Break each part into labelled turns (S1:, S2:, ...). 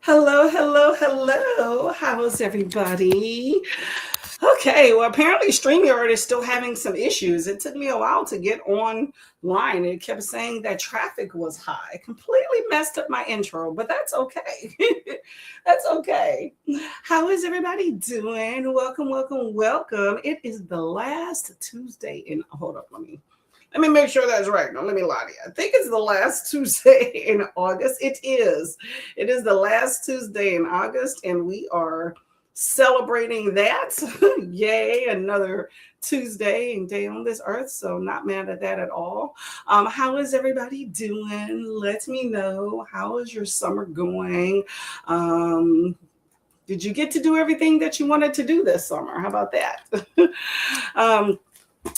S1: Hello, hello, hello. How's everybody? Okay, well, apparently StreamYard is still having some issues. It took me a while to get online. It kept saying that traffic was high. Completely messed up my intro, but that's okay. That's okay. How is everybody doing? Welcome, welcome, welcome. It is the last Tuesday in, hold up, let me make sure that's right. Don't let me lie to you. I think it's the last Tuesday in August. It is. It is the last Tuesday in August, and we are celebrating that. Yay, another Tuesday and day on this earth. So, not mad at that at all. How is everybody doing? Let me know. How is your summer going? Um, did you get to do everything that you wanted to do this summer? How about that? um,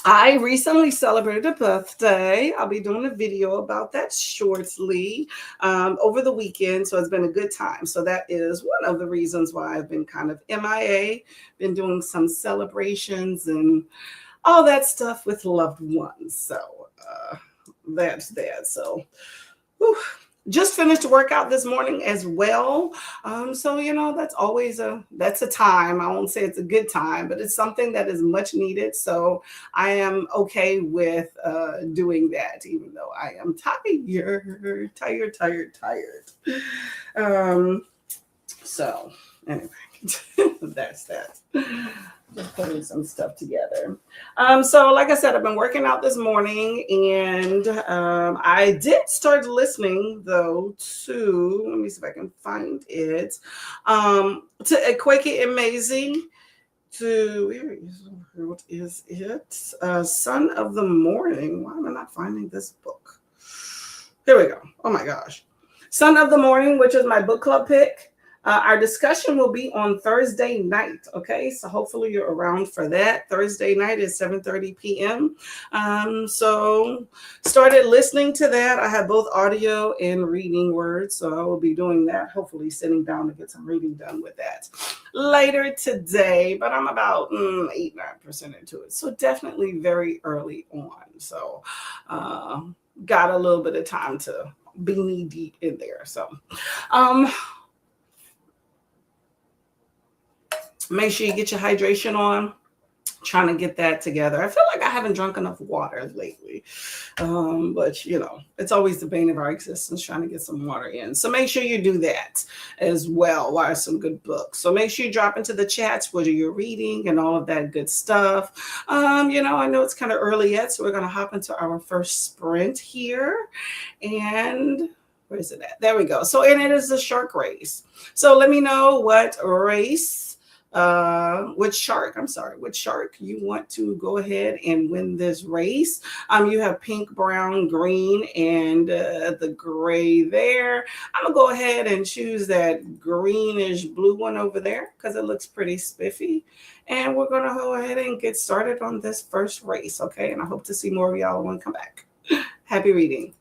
S1: I recently celebrated a birthday. I'll be doing a video about that shortly over the weekend. So it's been a good time. So that is one of the reasons why I've been kind of MIA, been doing some celebrations and all that stuff with loved ones. So that's that. So whew, just finished a workout this morning as well. So that's always a time. I won't say it's a good time, but it's something that is much needed. So I am okay with doing that, even though I am tired. Um, so anyway, that's that. Just putting some stuff together. So like I said, I've been working out this morning, and I did start listening though to. Let me see if I can find it. To Quakey Amazing. What is it? Son of the Morning. Why am I not finding this book? Here we go. Oh my gosh. Son of the Morning, which is my book club pick. Our discussion will be on Thursday night. Okay, so hopefully you're around for that. Thursday night is 7:30 p.m. So started listening to that. I have both audio and reading words, so I will be doing that. Hopefully, sitting down to get some reading done with that later today. But I'm about 8-9% into it, so definitely very early on. So. Got a little bit of time to be knee deep in there. So um make sure you get your hydration on. Trying to get that together. I feel like I haven't drunk enough water lately. But it's always the bane of our existence trying to get some water in. So make sure you do that as well. While some good books. So make sure you drop into the chats what are you reading and all of that good stuff. I know it's kind of early yet, so we're gonna hop into our first sprint here. And where is it at? There we go. So and it is a shark race. So let me know what race which shark you want to go ahead and win this race. You have pink, brown, green, and the gray there. I'm gonna go ahead and choose that greenish blue one over there because it looks pretty spiffy. And we're gonna go ahead and get started on this first race. Okay, and I hope to see more of y'all when I come back. Happy reading.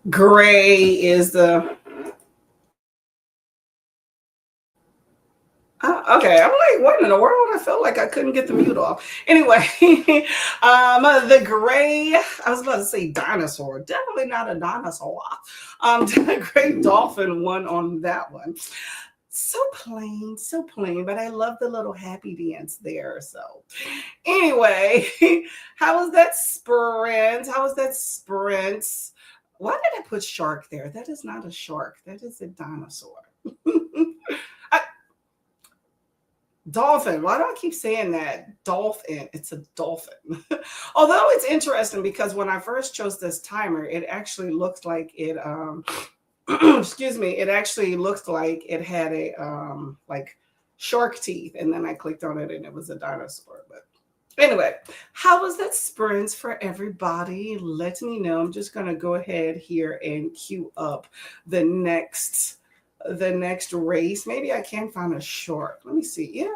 S1: Gray is the okay. I'm like, what in the world? I felt like I couldn't get the mute off. Anyway, the gray, I was about to say dinosaur, definitely not a dinosaur. The gray dolphin won on that one. So plain, but I love the little happy dance there. So, anyway, how was that sprint? How was that sprint? Why did I put shark there? That is not a shark, that is a dinosaur. Dolphin. Why do I keep saying that? Dolphin. It's a dolphin. Although it's interesting because when I first chose this timer, it actually looked like it excuse me, it actually looked like it had a like shark teeth, and then I clicked on it and it was a dinosaur. But anyway, how was that sprint for everybody? Let me know. I'm just gonna go ahead here and queue up the next race. Maybe I can find a short. Let me see. Yeah.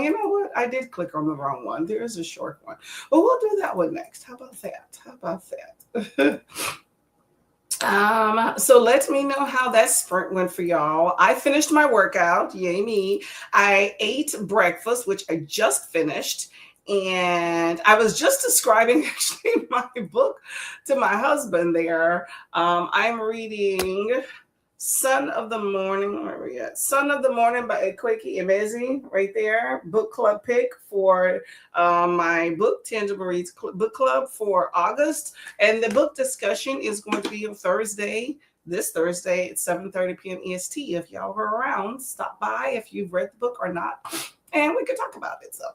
S1: You know what? I did click on the wrong one. There is a short one. But we'll do that one next. How about that? How about that? So let me know how that sprint went for y'all. I finished my workout. Yay me. I ate breakfast, which I just finished. And I was just describing actually my book to my husband there. I'm reading Son of the Morning. Where are we at? Son of the Morning by Kweki Emezi, right there. Book club pick for my book, Tangible Reads Book Club for August. And the book discussion is going to be on Thursday, this Thursday at 7:30 p.m. EST. If y'all are around, stop by if you've read the book or not, and we could talk about it. So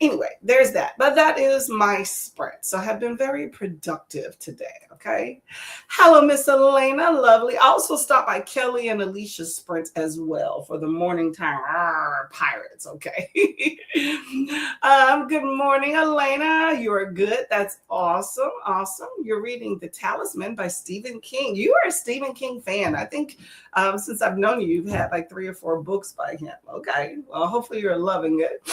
S1: anyway, there's that. But that is my sprint. So I have been very productive today. Okay. Hello, Miss Elena. Lovely. I also stopped by Kelly and Alicia's sprint as well for the morning time. Pirates. Okay. Good morning, Elena. You are good. That's awesome. Awesome. You're reading The Talisman by Stephen King. You are a Stephen King fan. I think since I've known you, you've had like 3 or 4 books by him. Okay. Well, hopefully you're loving it.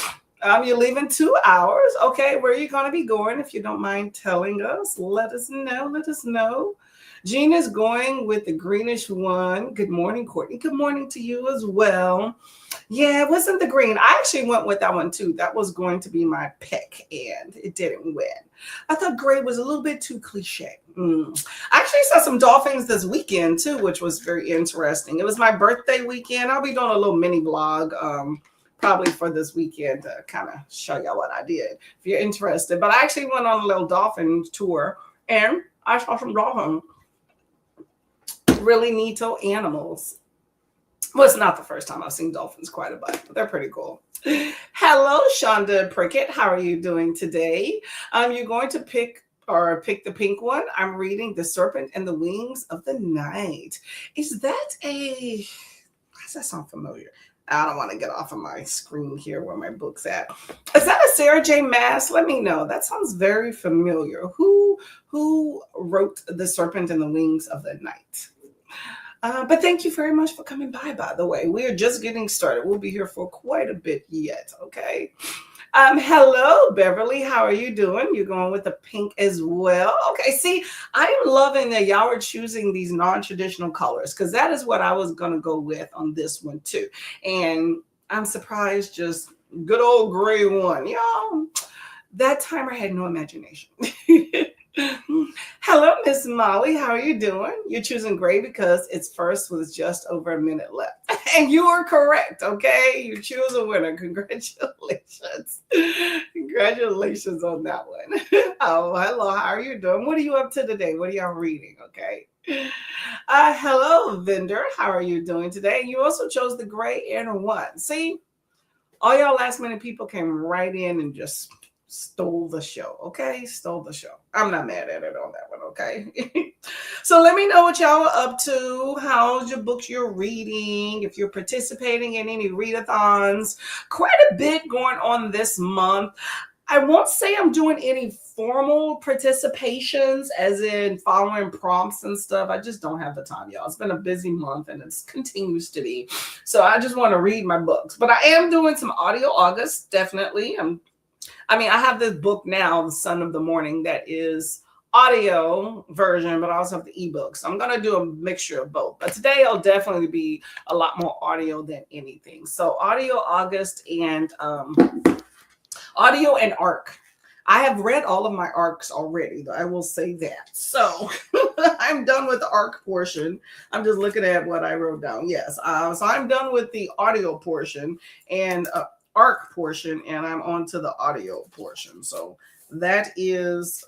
S1: You're leaving 2 hours. Okay, where are you going to be going? If you don't mind telling us, let us know. Let us know. Jean is going with the greenish one. Good morning, Courtney. Good morning to you as well. Yeah, it wasn't the green. I actually went with that one too. That was going to be my pick, and it didn't win. I thought gray was a little bit too cliche. I actually saw some dolphins this weekend too, which was very interesting. It was my birthday weekend. I'll be doing a little mini vlog. Probably for this weekend to kind of show y'all what I did if you're interested. But I actually went on a little dolphin tour and I saw some dolphins. Really neato animals. Well, it's not the first time I've seen dolphins quite a bit, but they're pretty cool. Hello, Shonda Prickett. How are you doing today? You're going to pick the pink one. I'm reading The Serpent and the Wings of the Night. Is that a... Does that sound familiar? I don't want to get off of my screen here where my book's at. Is that a Sarah J. Maas? Let me know. That sounds very familiar. Who wrote The Serpent and the Wings of the Night? But thank you very much for coming by the way. We are just getting started. We'll be here for quite a bit yet, okay? Hello, Beverly. How are you doing? You're going with the pink as well. Okay, see, I'm loving that y'all are choosing these non-traditional colors because that is what I was going to go with on this one too. And I'm surprised just good old gray one. Y'all, that timer had no imagination. Hello, Miss Molly. How are you doing? You're choosing gray because it's first with just over a minute left. And you are correct, okay? You choose a winner. Congratulations. Congratulations on that one. Oh, hello. How are you doing? What are you up to today? What are y'all reading, okay? Hello, Vendor. How are you doing today? You also chose the gray and one. See, all y'all last minute people came right in and just stole the show, okay? Stole the show. I'm not mad at it on that one, okay? So let me know what y'all are up to. How's your books you're reading? If you're participating in any readathons. Quite a bit going on this month. I won't say I'm doing any formal participations as in following prompts and stuff. I just don't have the time, y'all. It's been a busy month and it continues to be. So I just want to read my books. But I am doing some audio August, definitely. I have this book now, The Son of the Morning, that is audio version, but I also have the ebook. So I'm going to do a mixture of both. But today I'll definitely be a lot more audio than anything. So audio August and audio and ARC. I have read all of my ARCs already, though I will say that. So I'm done with the ARC portion. I'm just looking at what I wrote down. Yes. So I'm done with the audio portion and ARC portion, and I'm on to the audio portion. So that is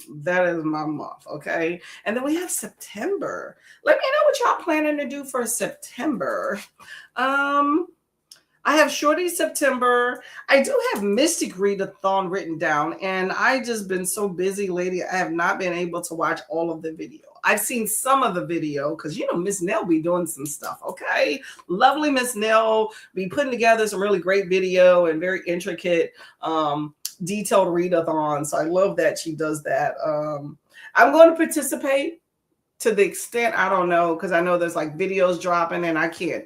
S1: my month. Okay. And then we have September. Let me know what y'all planning to do for September. I have Shorty September. I do have Mystic Readathon written down, and I just been so busy lately. I have not been able to watch all of the video. I've seen some of the video because, Miss Nell be doing some stuff. Okay. Lovely Miss Nell be putting together some really great video and very intricate, detailed readathon. So I love that she does that. I'm going to participate to the extent, I don't know, because I know there's like videos dropping and I can't,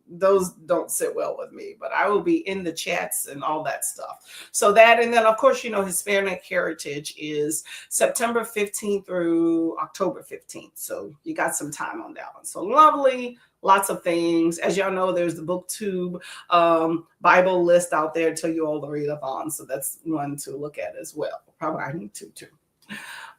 S1: those don't sit well with me, but I will be in the chats and all that stuff. So that, and then of course, Hispanic Heritage is September 15th through October 15th. So you got some time on that one. So lovely. Lots of things. As y'all know, there's the BookTube Bible list out there, tell you all the readathons. So that's one to look at as well. Probably I need to too.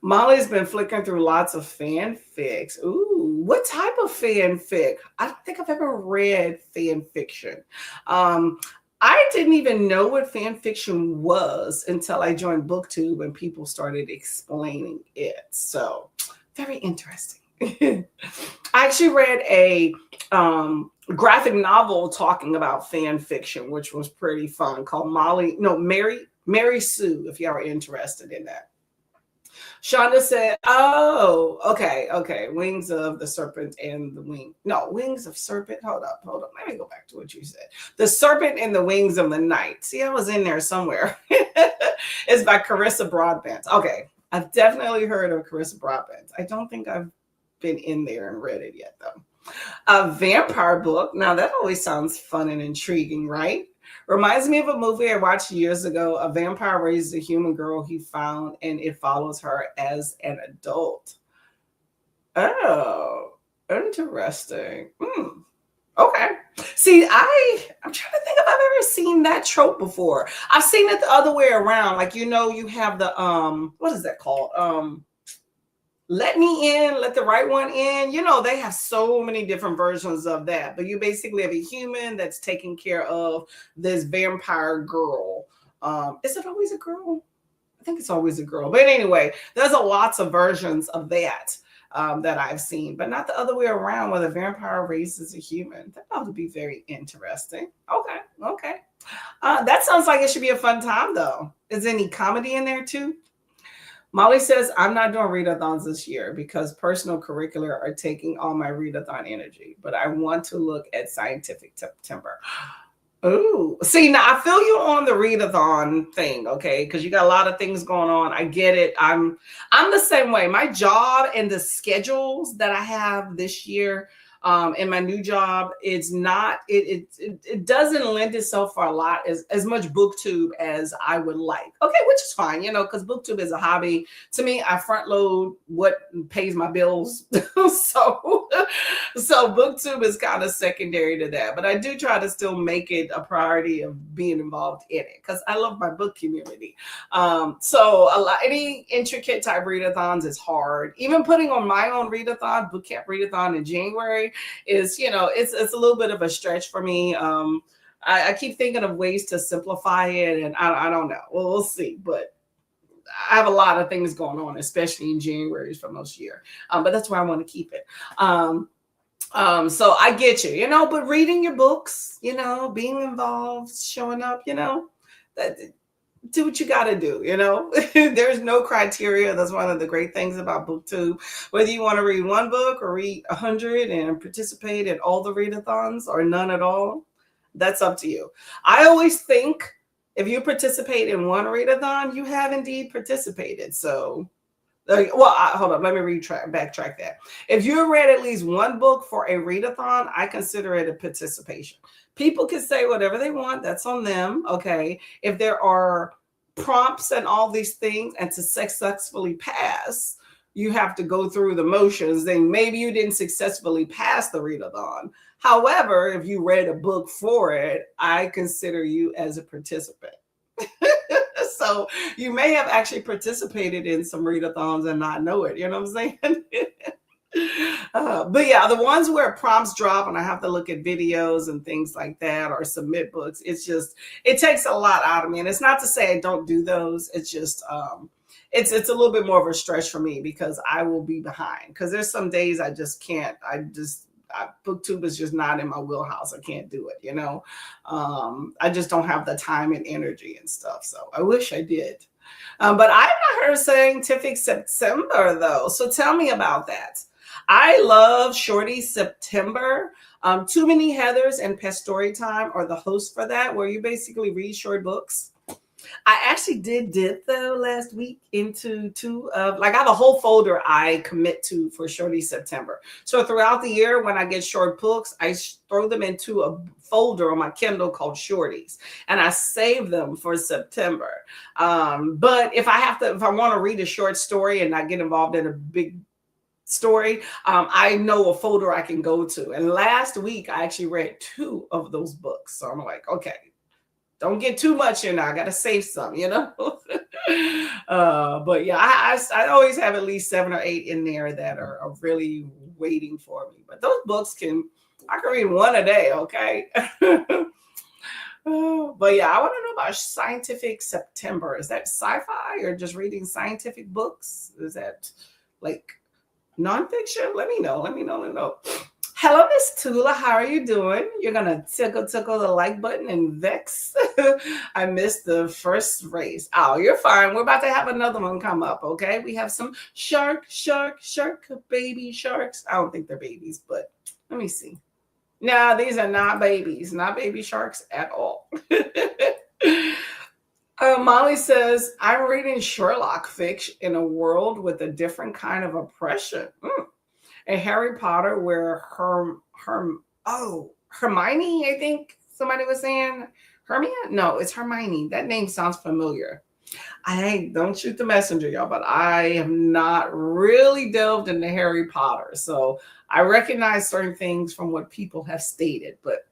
S1: Molly's been flicking through lots of fanfics. Ooh, what type of fanfic? I don't think I've ever read fan fiction. I didn't even know what fan fiction was until I joined BookTube and people started explaining it. So very interesting. I actually read a graphic novel talking about fan fiction, which was pretty fun, called Mary Sue, if y'all are interested in that. Shonda said, oh, okay. Wings of the Serpent and the Wing. No, Wings of Serpent. Hold up. Let me go back to what you said. The Serpent and the Wings of the Night. See, I was in there somewhere. It's by Carissa Broadbent. Okay. I've definitely heard of Carissa Broadbent. I don't think I've been in there and read it yet, though. A vampire book. Now, that always sounds fun and intriguing, right? Reminds me of a movie I watched years ago. A vampire raises a human girl he found, and it follows her as an adult. Oh, interesting. Okay. See, I'm trying to think if I've ever seen that trope before. I've seen it the other way around. Like, you have the, what is that called? Let Me In, Let the Right One In. They have so many different versions of that. But you basically have a human that's taking care of this vampire girl. Is it always a girl? I think it's always a girl. But anyway, there's lots of versions of that that I've seen. But not the other way around where the vampire raises a human. That would be very interesting. Okay. That sounds like it should be a fun time, though. Is there any comedy in there, too? Molly says, I'm not doing readathons this year because personal curricular are taking all my readathon energy, but I want to look at Scientific September. Oh, see, now I feel you on the readathon thing, okay? Because you got a lot of things going on. I get it. I'm the same way. My job and the schedules that I have this year in my new job, it's not, it doesn't lend itself for a lot as much BookTube as I would like. Okay, which is fine, because BookTube is a hobby. To me, I front load what pays my bills. so BookTube is kind of secondary to that. But I do try to still make it a priority of being involved in it because I love my book community. So any intricate type readathons is hard. Even putting on my own readathon, book camp readathon in January, is it's a little bit of a stretch for me. I keep thinking of ways to simplify it, and I don't know. Well, we'll see. But I have a lot of things going on, especially in January for most year. But that's where I want to keep it. So I get you, but reading your books, being involved, showing up, do what you got to do, There's no criteria. That's one of the great things about BookTube. Whether you want to read one book or read 100 and participate in all the readathons or none at all, that's up to you. I always think if you participate in one readathon, you have indeed participated. So, hold on, let me backtrack that. If you read at least one book for a readathon, I consider it a participation. People can say whatever they want. That's on them. Okay. If there are prompts and all these things, and to successfully pass, you have to go through the motions. Then maybe you didn't successfully pass the readathon. However, if you read a book for it, I consider you as a participant. So you may have actually participated in some readathons and not know it. You know what I'm saying? But yeah, the ones where prompts drop and I have to look at videos and things like that or submit books, it takes a lot out of me. And it's not to say I don't do those. It's just it's a little bit more of a stretch for me because I will be behind. Because there's some days I just can't. Booktube is just not in my wheelhouse. I can't do it. I just don't have the time and energy and stuff. So I wish I did. But I've not heard of Scientific September though. So tell me about that. I love Shorty September. Too Many Heathers and Pet Story Time are the hosts for that, where you basically read short books. I actually did though last week into two of I have a whole folder I commit to for Shorty September. So throughout the year, when I get short books, I throw them into a folder on my Kindle called Shorties, and I save them for September. But if I want to read a short story and not get involved in a big story, I know a folder I can go to. And last week I actually read 2 of those books. So I'm like, okay, don't get too much in there. I got to save some, but yeah, I always have at least 7 or 8 in there that are really waiting for me. But those books I can read 1 a day. Okay. But yeah, I want to know about Scientific September. Is that sci-fi or just reading scientific books? Is that like nonfiction? Let me know. Hello, Miss Tula. How are you doing? You're going to tickle the like button and vex. I missed the first race. Oh, you're fine. We're about to have another one come up, okay? We have some shark, baby sharks. I don't think they're babies, but let me see. No, these are not babies, not baby sharks at all. Molly says, I'm reading Sherlock fiction in a world with a different kind of oppression. And Harry Potter, where Hermione, I think somebody was saying. Hermione? No, it's Hermione. That name sounds familiar. I don't shoot the messenger, y'all, but I have not really delved into Harry Potter. So I recognize certain things from what people have stated, but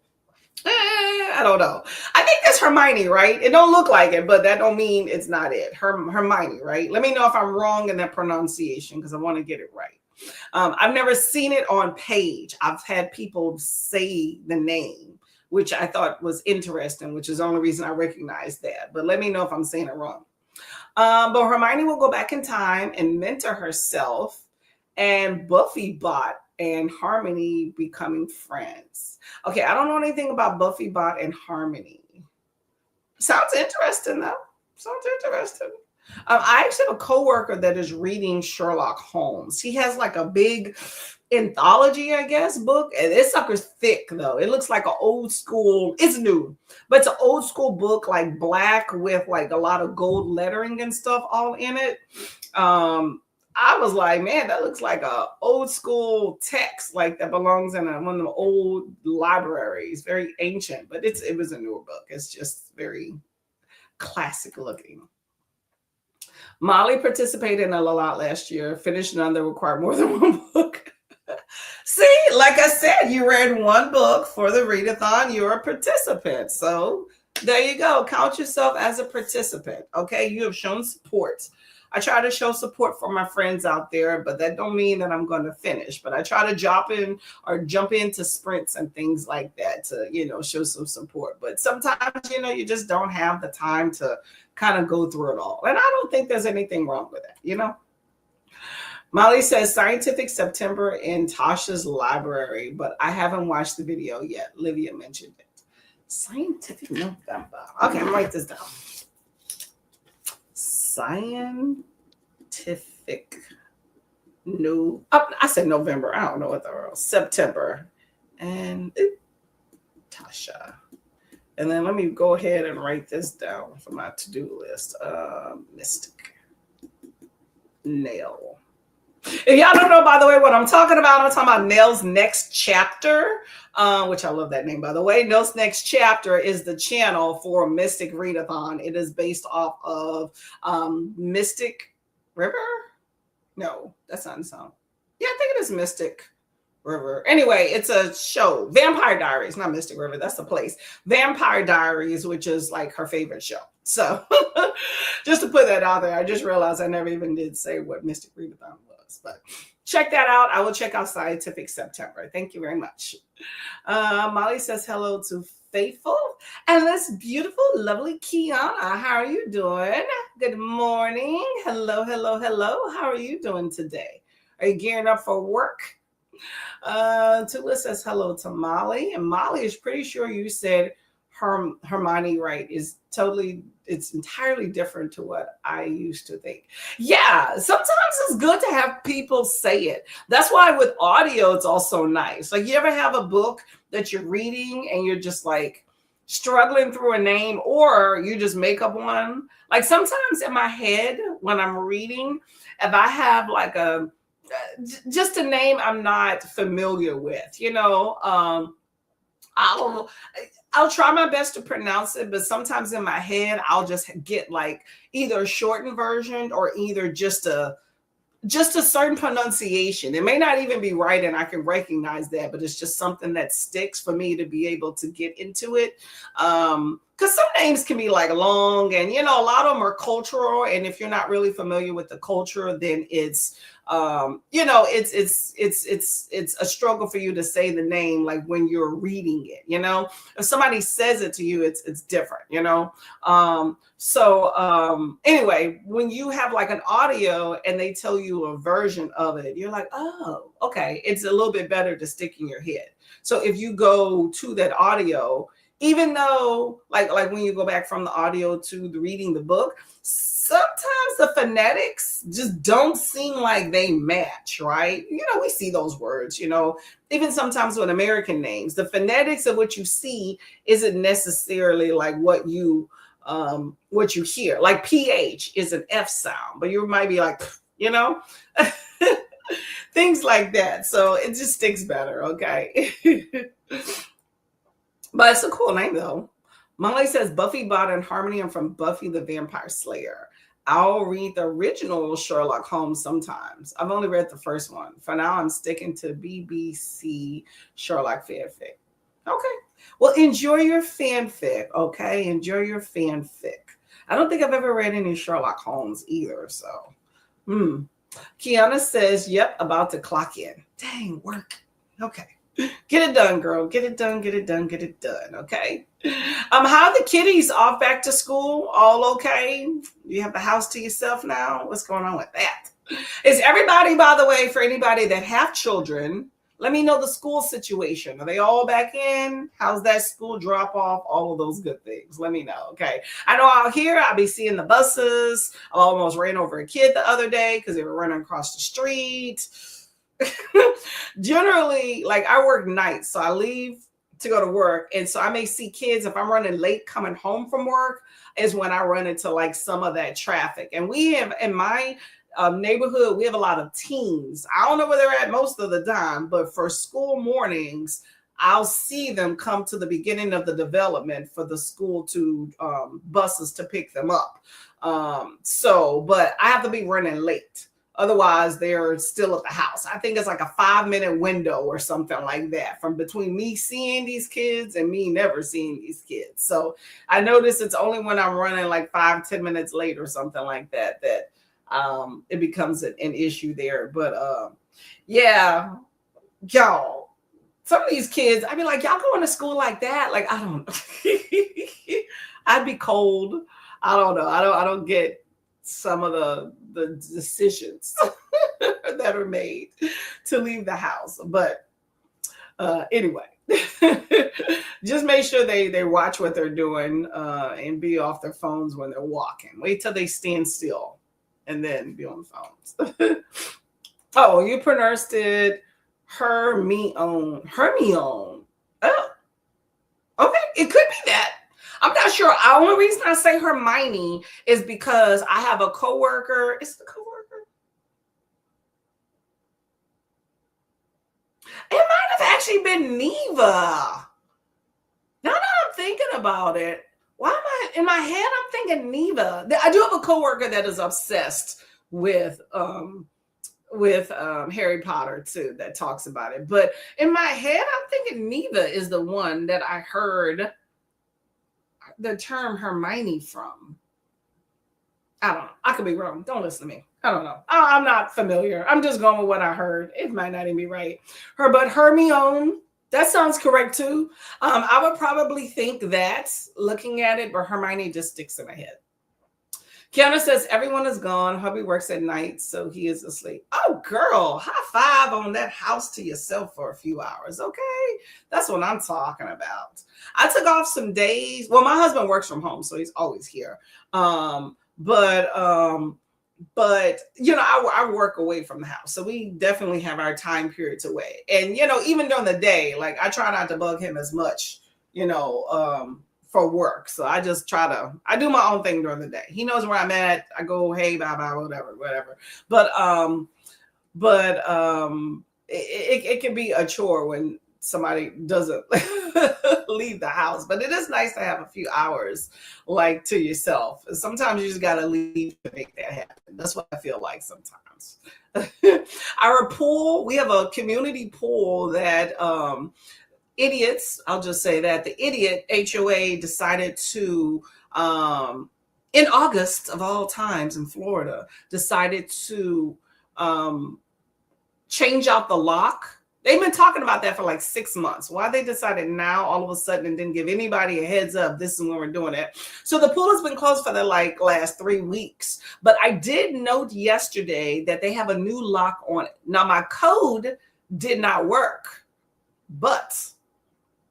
S1: I don't know. I think that's Hermione, right? It don't look like it, but that don't mean it's not it. Hermione, right? Let me know if I'm wrong in that pronunciation because I want to get it right. I've never seen it on page. I've had people say the name, which I thought was interesting, which is the only reason I recognize that. But let me know if I'm saying it wrong. But Hermione will go back in time and mentor herself, and Buffy Bot and Harmony becoming friends. Okay, I don't know anything about Buffy Bot and Harmony. Sounds interesting, though. Sounds interesting. I actually have a coworker that is reading Sherlock Holmes. He has like a big anthology, I guess, book. And this sucker's thick, though. It looks like an old school, it's new, but it's an old school book, like black with like a lot of gold lettering and stuff all in it. I was like, man, that looks like a old school text, like that belongs in one of the old libraries, very ancient, but it was a newer book. It's just very classic looking. Molly participated in a lot last year, finished none that required more than 1 book. See, like I said, you read 1 book for the readathon, you're a participant. So there you go. Count yourself as a participant. Okay, you have shown support. I try to show support for my friends out there, but that don't mean that I'm going to finish. But I try to jump into sprints and things like that to, show some support. But sometimes, you just don't have the time to kind of go through it all. And I don't think there's anything wrong with that, Molly says Scientific September in Tasha's library, but I haven't watched the video yet. Livia mentioned it. Scientific November. Okay, I'm write this down. Scientific. I said November. I don't know what the world. September. And Tasha. And then let me go ahead and write this down for my to-do list. Mystic Nail. If y'all don't know, by the way, what I'm talking about, I'm talking about Nell's Next Chapter, which I love that name, by the way. Nell's Next Chapter is the channel for Mystic Readathon. It is based off of Mystic River. No, that's not in song. Yeah, I think it is Mystic River. Anyway, it's a show. Vampire Diaries, not Mystic River. That's the place. Vampire Diaries, which is like her favorite show. So just to put that out there, I just realized I never even did say what Mystic Readathon was. But check that out. I will check out Scientific September. Thank you very much. Molly says hello to Faithful and this beautiful, lovely Kiana. How are you doing? Good morning. Hello, hello, hello. How are you doing today? Are you gearing up for work? Tula says hello to Molly, and Molly is pretty sure you said Hermione right. It's entirely different to what I used to think. Yeah, sometimes it's good to have people say it. That's why with audio, it's also nice. Like, you ever have a book that you're reading and you're just like struggling through a name, or you just make up one? Like, sometimes in my head when I'm reading, if I have like just a name I'm not familiar with, I'll try my best to pronounce it, but sometimes in my head I'll just get like either a shortened version or either just a certain pronunciation. It may not even be right, and I can recognize that, but it's just something that sticks for me to be able to get into it. Because some names can be like long, and a lot of them are cultural, and if you're not really familiar with the culture, then it's it's a struggle for you to say the name like when you're reading it. If somebody says it to you, it's different. Anyway, when you have like an audio and they tell you a version of it, you're like, oh, okay, it's a little bit better to stick in your head. So if you go to that audio, even though like when you go back from the audio to reading the book, sometimes the phonetics just don't seem like they match, right? We see those words, even sometimes with American names, the phonetics of what you see isn't necessarily like what you hear. Like PH is an F sound, but you might be like, things like that. So it just sticks better, okay? But it's a cool name though. Molly says Buffy Bot and Harmony are from Buffy the Vampire Slayer. I'll read the original Sherlock Holmes sometimes. I've only read the first one. For now, I'm sticking to BBC Sherlock fanfic. Okay. Well, enjoy your fanfic, okay? Enjoy your fanfic. I don't think I've ever read any Sherlock Holmes either, so. Kiana says, yep, about to clock in. Dang, work. Okay. Get it done, girl. Get it done, get it done, get it done, okay? How are the kiddies off back to school? All okay? You have the house to yourself now? What's going on with that? Is everybody, by the way, for anybody that have children, let me know the school situation. Are they all back in? How's that school drop off? All of those good things. Let me know, okay? I know out here, I'll be seeing the buses. I almost ran over a kid the other day because they were running across the street. Generally, like, I work nights, so I leave to go to work, and so I may see kids. If I'm running late coming home from work is when I run into like some of that traffic. And we have in my neighborhood, we have a lot of teens. I don't know where they're at most of the time, but for school mornings, I'll see them come to the beginning of the development for the school to buses to pick them up. But I have to be running late. Otherwise, they're still at the house. I think it's like a 5-minute window or something like that from between me seeing these kids and me never seeing these kids. So I notice it's only when I'm running like 5-10 minutes late or something like that it becomes an issue there. But yeah, y'all, some of these kids, I mean, like, y'all going to school like that? Like, I don't know. I'd be cold. I don't know. I don't get some of the decisions that are made to leave the house. But anyway, just make sure they watch what they're doing and be off their phones when they're walking. Wait till they stand still and then be on the phones. Oh, you pronounced it Hermione. Hermione. Oh, okay. It could be that. I'm not sure. The only reason I say Hermione is because I have a coworker. Is it a coworker? It might have actually been Neva. Now that I'm thinking about it, why am I in my head? I'm thinking Neva. I do have a coworker that is obsessed with Harry Potter too, that talks about it. But in my head, I'm thinking Neva is the one that I heard the term Hermione from. I don't know. I could be wrong. Don't listen to me. I don't know. I'm not familiar. I'm just going with what I heard. It might not even be right. But Hermione, that sounds correct too. I would probably think that looking at it, but Hermione just sticks in my head. Kiana says everyone is gone. Hubby works at night, so he is asleep. Oh, girl, high five on that house to yourself for a few hours. Okay, that's what I'm talking about. I took off some days. Well, my husband works from home, so he's always here. But you know, I work away from the house, so we definitely have our time periods away. And you know, even during the day, like I try not to bug him as much, you know, for work. So I just I do my own thing during the day. He knows where I'm at. I go, hey, bye bye, whatever. But it can be a chore when somebody doesn't leave the house, but it is nice to have a few hours like to yourself. Sometimes you just got to leave to make that happen. That's what I feel like sometimes. Our pool, we have a community pool that idiots, I'll just say that the idiot HOA decided to in August of all times in Florida, decided to change out the lock. They've been talking about that for like 6 months. Why they decided now all of a sudden and didn't give anybody a heads up, this is when we're doing it. So the pool has been closed for the like last 3 weeks. But I did note yesterday that they have a new lock on it. Now my code did not work, but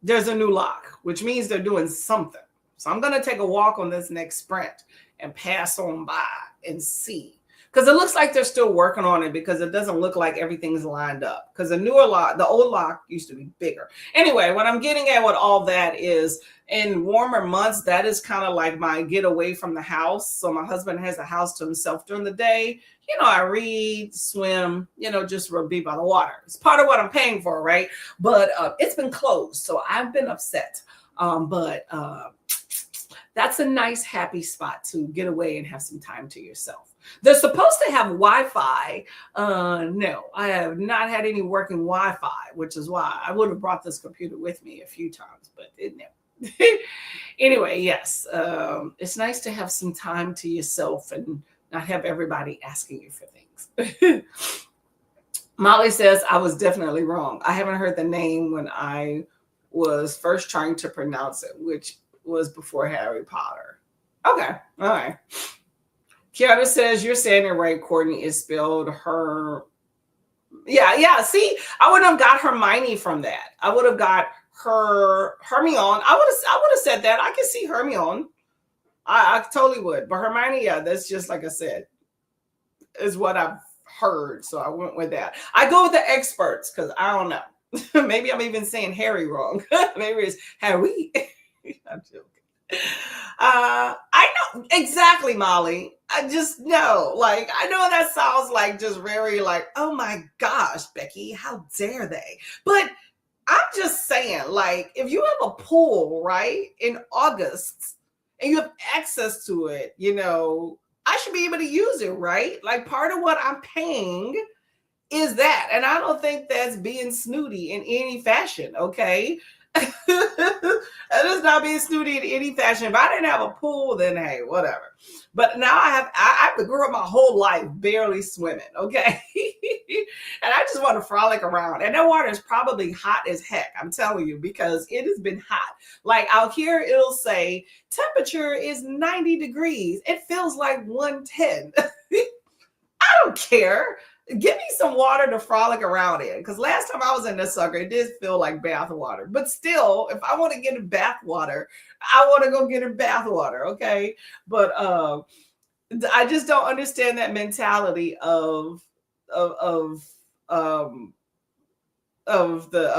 S1: there's a new lock, which means they're doing something. So I'm going to take a walk on this next sprint and pass on by and see. Because it looks like they're still working on it because it doesn't look like everything's lined up. Because the newer lock, the old lock used to be bigger. Anyway, what I'm getting at with all that is in warmer months, that is kind of like my get away from the house. So my husband has the house to himself during the day. You know, I read, swim, you know, just be by the water. It's part of what I'm paying for, right? But it's been closed. So I've been upset. But that's a nice, happy spot to get away and have some time to yourself. They're supposed to have Wi-Fi. No, I have not had any working Wi-Fi, which is why I would have brought this computer with me a few times, but it never. Anyway, yes, it's nice to have some time to yourself and not have everybody asking you for things. Molly says, I was definitely wrong. I haven't heard the name when I was first trying to pronounce it, which was before Harry Potter. Okay, all right. Kiara says, you're saying it right, Courtney. Is spelled her. Yeah. See, I wouldn't have got Hermione from that. I would have got Hermione. I would have said that. I can see Hermione. I totally would. But Hermione, yeah, that's just like I said, is what I've heard. So I went with that. I go with the experts because I don't know. Maybe I'm even saying Harry wrong. Maybe it's Harry. I'm joking. I know exactly, Molly. I just know, like, I know that sounds like just very like, oh my gosh, Becky, how dare they? But I'm just saying, like, if you have a pool, right, in August and you have access to it, you know, I should be able to use it, right? Like, part of what I'm paying is that. And I don't think that's being snooty in any fashion, okay? That is not being snooty in any fashion. If I didn't have a pool, then hey, whatever. But now I grew up my whole life barely swimming, okay? And I just want to frolic around. And that water is probably hot as heck, I'm telling you, because it has been hot. Like out here, it'll say temperature is 90 degrees. It feels like 110. I don't care. Give me some water to frolic around in. Because last time I was in this sucker, it did feel like bath water. But still, if I want to get in bath water, I want to go get in bath water, okay? But I just don't understand that mentality of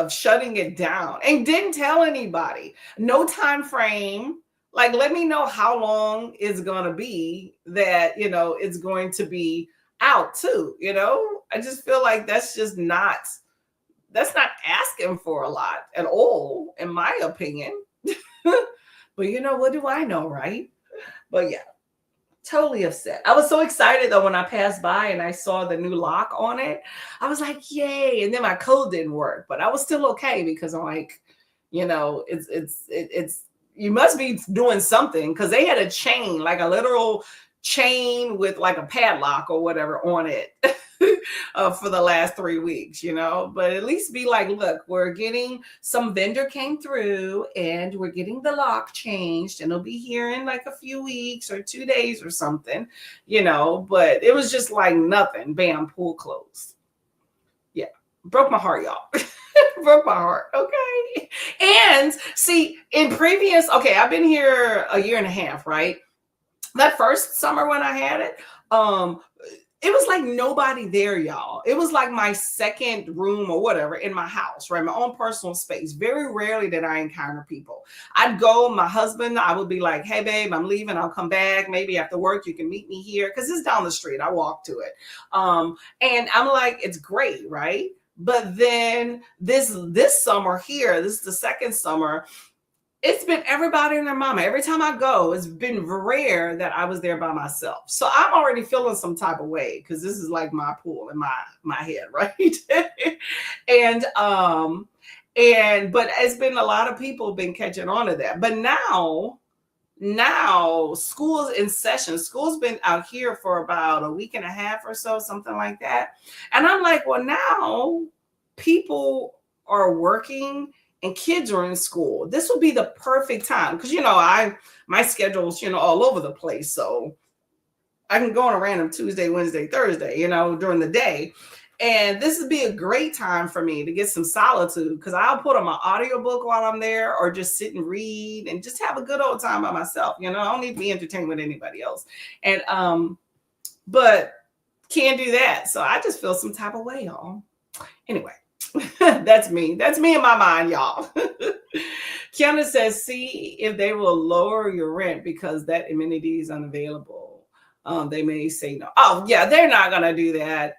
S1: shutting it down. And didn't tell anybody. No time frame. Like, let me know how long it's going to be that, you know, it's going to be out too, you know. I just feel like that's just not That's not asking for a lot at all, in my opinion. But what do I know, right? But yeah, totally upset. I was so excited though when I passed by and I saw the new lock on it. I was like, yay. And then my code didn't work, but I was still okay because I'm like, it's you must be doing something because they had a chain, like a literal chain with like a padlock or whatever on it. For the last 3 weeks, but at least be like, look, we're getting some vendor came through and we're getting the lock changed and it'll be here in like a few weeks or 2 days or something, but it was just like nothing. Bam, pool closed. Yeah, broke my heart, y'all. Broke my heart. Okay. And see, I've been here a year and a half, right? That first summer when I had it, it was like nobody there, y'all. It was like my second room or whatever in my house, right? My own personal space. Very rarely did I encounter people. I'd go, my husband, I would be like, hey, babe, I'm leaving. I'll come back. Maybe after work, you can meet me here. Because it's down the street. I walk to it. And I'm like, it's great, right? But then this summer here, this is the second summer, it's been everybody and their mama. Every time I go, it's been rare that I was there by myself. So I'm already feeling some type of way because this is like my pool in my head, right? and but it's been a lot of people been catching on to that. But now school's in session. School's been out here for about a week and a half or so, something like that. And I'm like, well, now people are working and kids are in school. This would be the perfect time because my schedule's all over the place, so I can go on a random Tuesday, Wednesday, Thursday, during the day. And this would be a great time for me to get some solitude because I'll put on my audiobook while I'm there or just sit and read and just have a good old time by myself. I don't need to be entertained with anybody else. And but can't do that. So I just feel some type of way, y'all. Anyway. That's me in my mind, y'all. Kiana says, see if they will lower your rent because that amenity is unavailable. They may say no. Oh, yeah, they're not going to do that.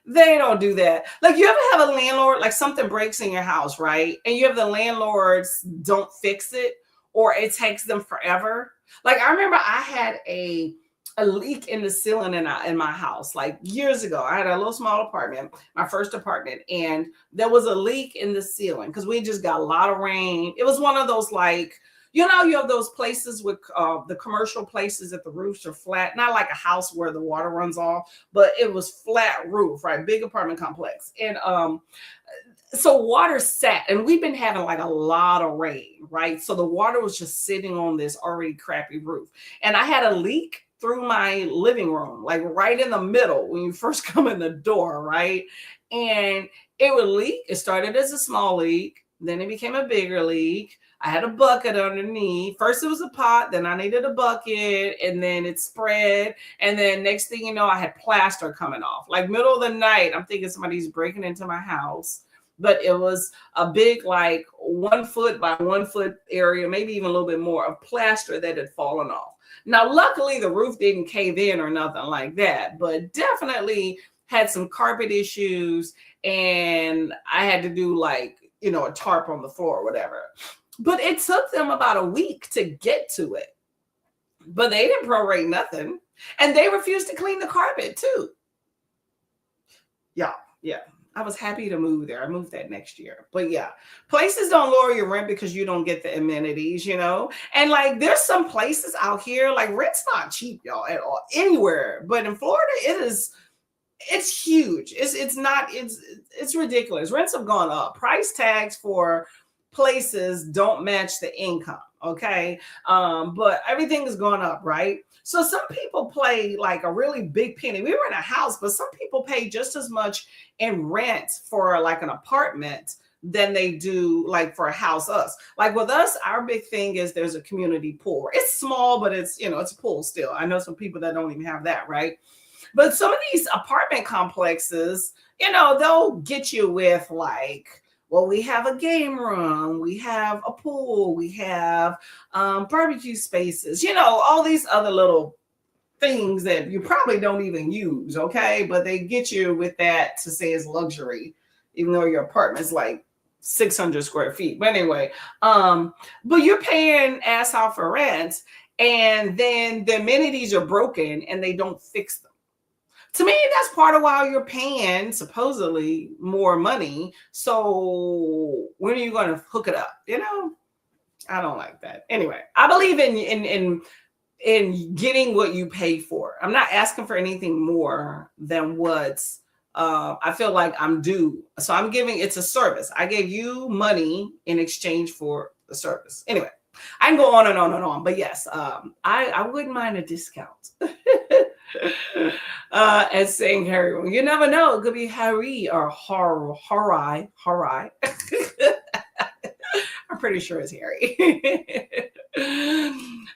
S1: They don't do that. Like, you ever have a landlord, like something breaks in your house, right? And you have the landlords don't fix it or it takes them forever. Like, I remember I had a leak in the ceiling in my house like years ago. I had a little small apartment, my first apartment, and there was a leak in the ceiling because we just got a lot of rain. It was one of those like, you have those places with the commercial places that the roofs are flat, not like a house where the water runs off, but it was flat roof, right? Big apartment complex. And so water sat, and we've been having like a lot of rain, right? So the water was just sitting on this already crappy roof. And I had a leak through my living room, like right in the middle when you first come in the door, right? And it would leak. It started as a small leak, then it became a bigger leak. I had a bucket underneath. First it was a pot, then I needed a bucket, and then it spread. And then next thing you know, I had plaster coming off. Like middle of the night, I'm thinking somebody's breaking into my house. But it was a big, like 1 foot by 1 foot area, maybe even a little bit more of plaster that had fallen off. Now, luckily, the roof didn't cave in or nothing like that, but definitely had some carpet issues. And I had to do like, a tarp on the floor or whatever. But it took them about a week to get to it. But they didn't prorate nothing. And they refused to clean the carpet too. Yeah. I was happy to move there. I moved that next year. But yeah, places don't lower your rent because you don't get the amenities, And like there's some places out here, like rent's not cheap, y'all, at all, anywhere. But in Florida, it's huge. It's ridiculous. Rents have gone up. Price tags for places don't match the income. Okay. But everything has gone up, right? So some people pay like a really big penny. We were in a house, but some people pay just as much in rent for like an apartment than they do like for a house. Us, like with us, our big thing is there's a community pool. It's small, but it's it's a pool still. I know some people that don't even have that, right? But some of these apartment complexes, they'll get you with like, well, we have a game room, we have a pool, we have barbecue spaces, all these other little things that you probably don't even use, okay? But they get you with that to say it's luxury, even though your apartment's like 600 square feet. But anyway, but you're paying ass out for rent, and then the amenities are broken and they don't fix them. To me, that's part of why you're paying supposedly more money. So when are you going to hook it up? I don't like that. Anyway, I believe in getting what you pay for. I'm not asking for anything more than what's I feel like I'm due. So I'm giving, it's a service. I gave you money in exchange for the service. Anyway, I can go on and on and on, but yes, I wouldn't mind a discount. As saying Harry, well, you never know. It could be Harry or Harai. I'm pretty sure it's Harry.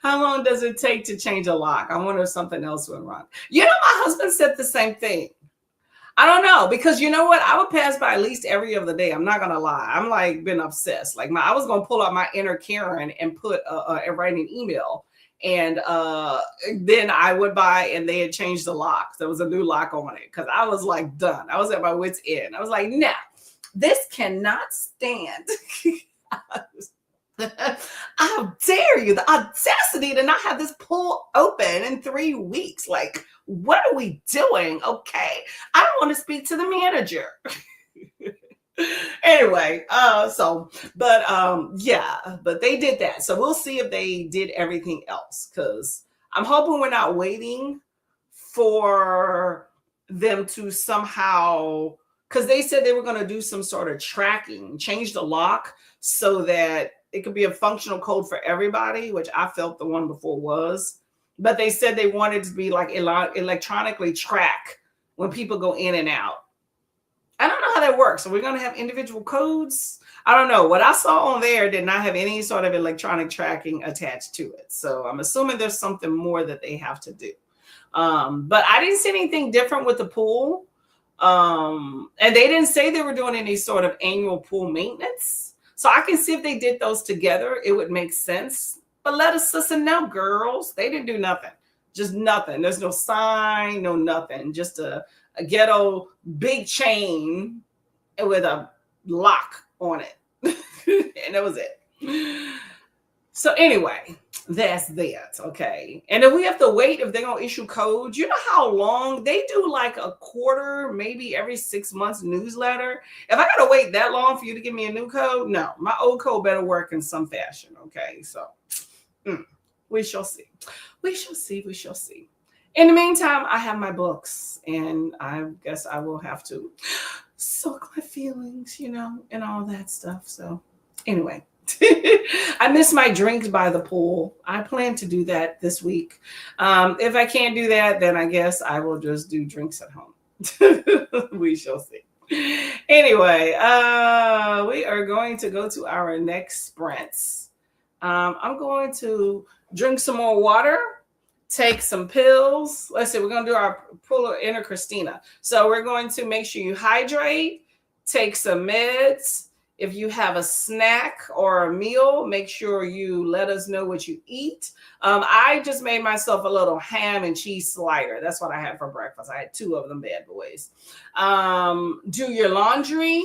S1: How long does it take to change a lock? I wonder if something else went wrong. My husband said the same thing. I don't know, because you know what? I would pass by at least every other day. I'm not gonna lie. I'm like been obsessed. Like I was gonna pull out my inner Karen and put and write an email, and then I would buy, and they had changed the lock. There was a new lock on it because I was like done. I was at my wit's end. I was like, nah, this cannot stand. How dare you? The audacity to not have this pool open in 3 weeks. Like, what are we doing? Okay. I don't want to speak to the manager. Anyway, but they did that. So we'll see if they did everything else, because I'm hoping we're not waiting for them to somehow, because they said they were going to do some sort of tracking, change the lock so that it could be a functional code for everybody, which I felt the one before was. But they said they wanted to be like electronically track when people go in and out. I don't know how that works. So we're going to have individual codes. I don't know. What I saw on there did not have any sort of electronic tracking attached to it. So I'm assuming there's something more that they have to do. But I didn't see anything different with the pool. And they didn't say they were doing any sort of annual pool maintenance. So I can see if they did those together, it would make sense. But let us listen now, girls. They didn't do nothing. Just nothing. There's no sign, no nothing. Just a ghetto big chain with a lock on it. And that was it. So anyway, that's that. Okay. And if we have to wait, if they're going to issue codes, you know how long they do, like a quarter, maybe every 6 months newsletter. If I got to wait that long for you to give me a new code, no, my old code better work in some fashion. Okay. So we shall see. We shall see. We shall see. In the meantime, I have my books, and I guess I will have to soak my feelings, and all that stuff. So anyway. I miss my drinks by the pool. I plan to do that this week. If I can't do that, then I guess I will just do drinks at home. We shall see. Anyway, we are going to go to our next sprints. I'm going to drink some more water, take some pills. Let's see, we're going to do our pull inner Christina. So we're going to make sure you hydrate, take some meds. If you have a snack or a meal, make sure you let us know what you eat. I just made myself a little ham and cheese slider. That's what I had for breakfast. I had 2 of them bad boys. Do your laundry.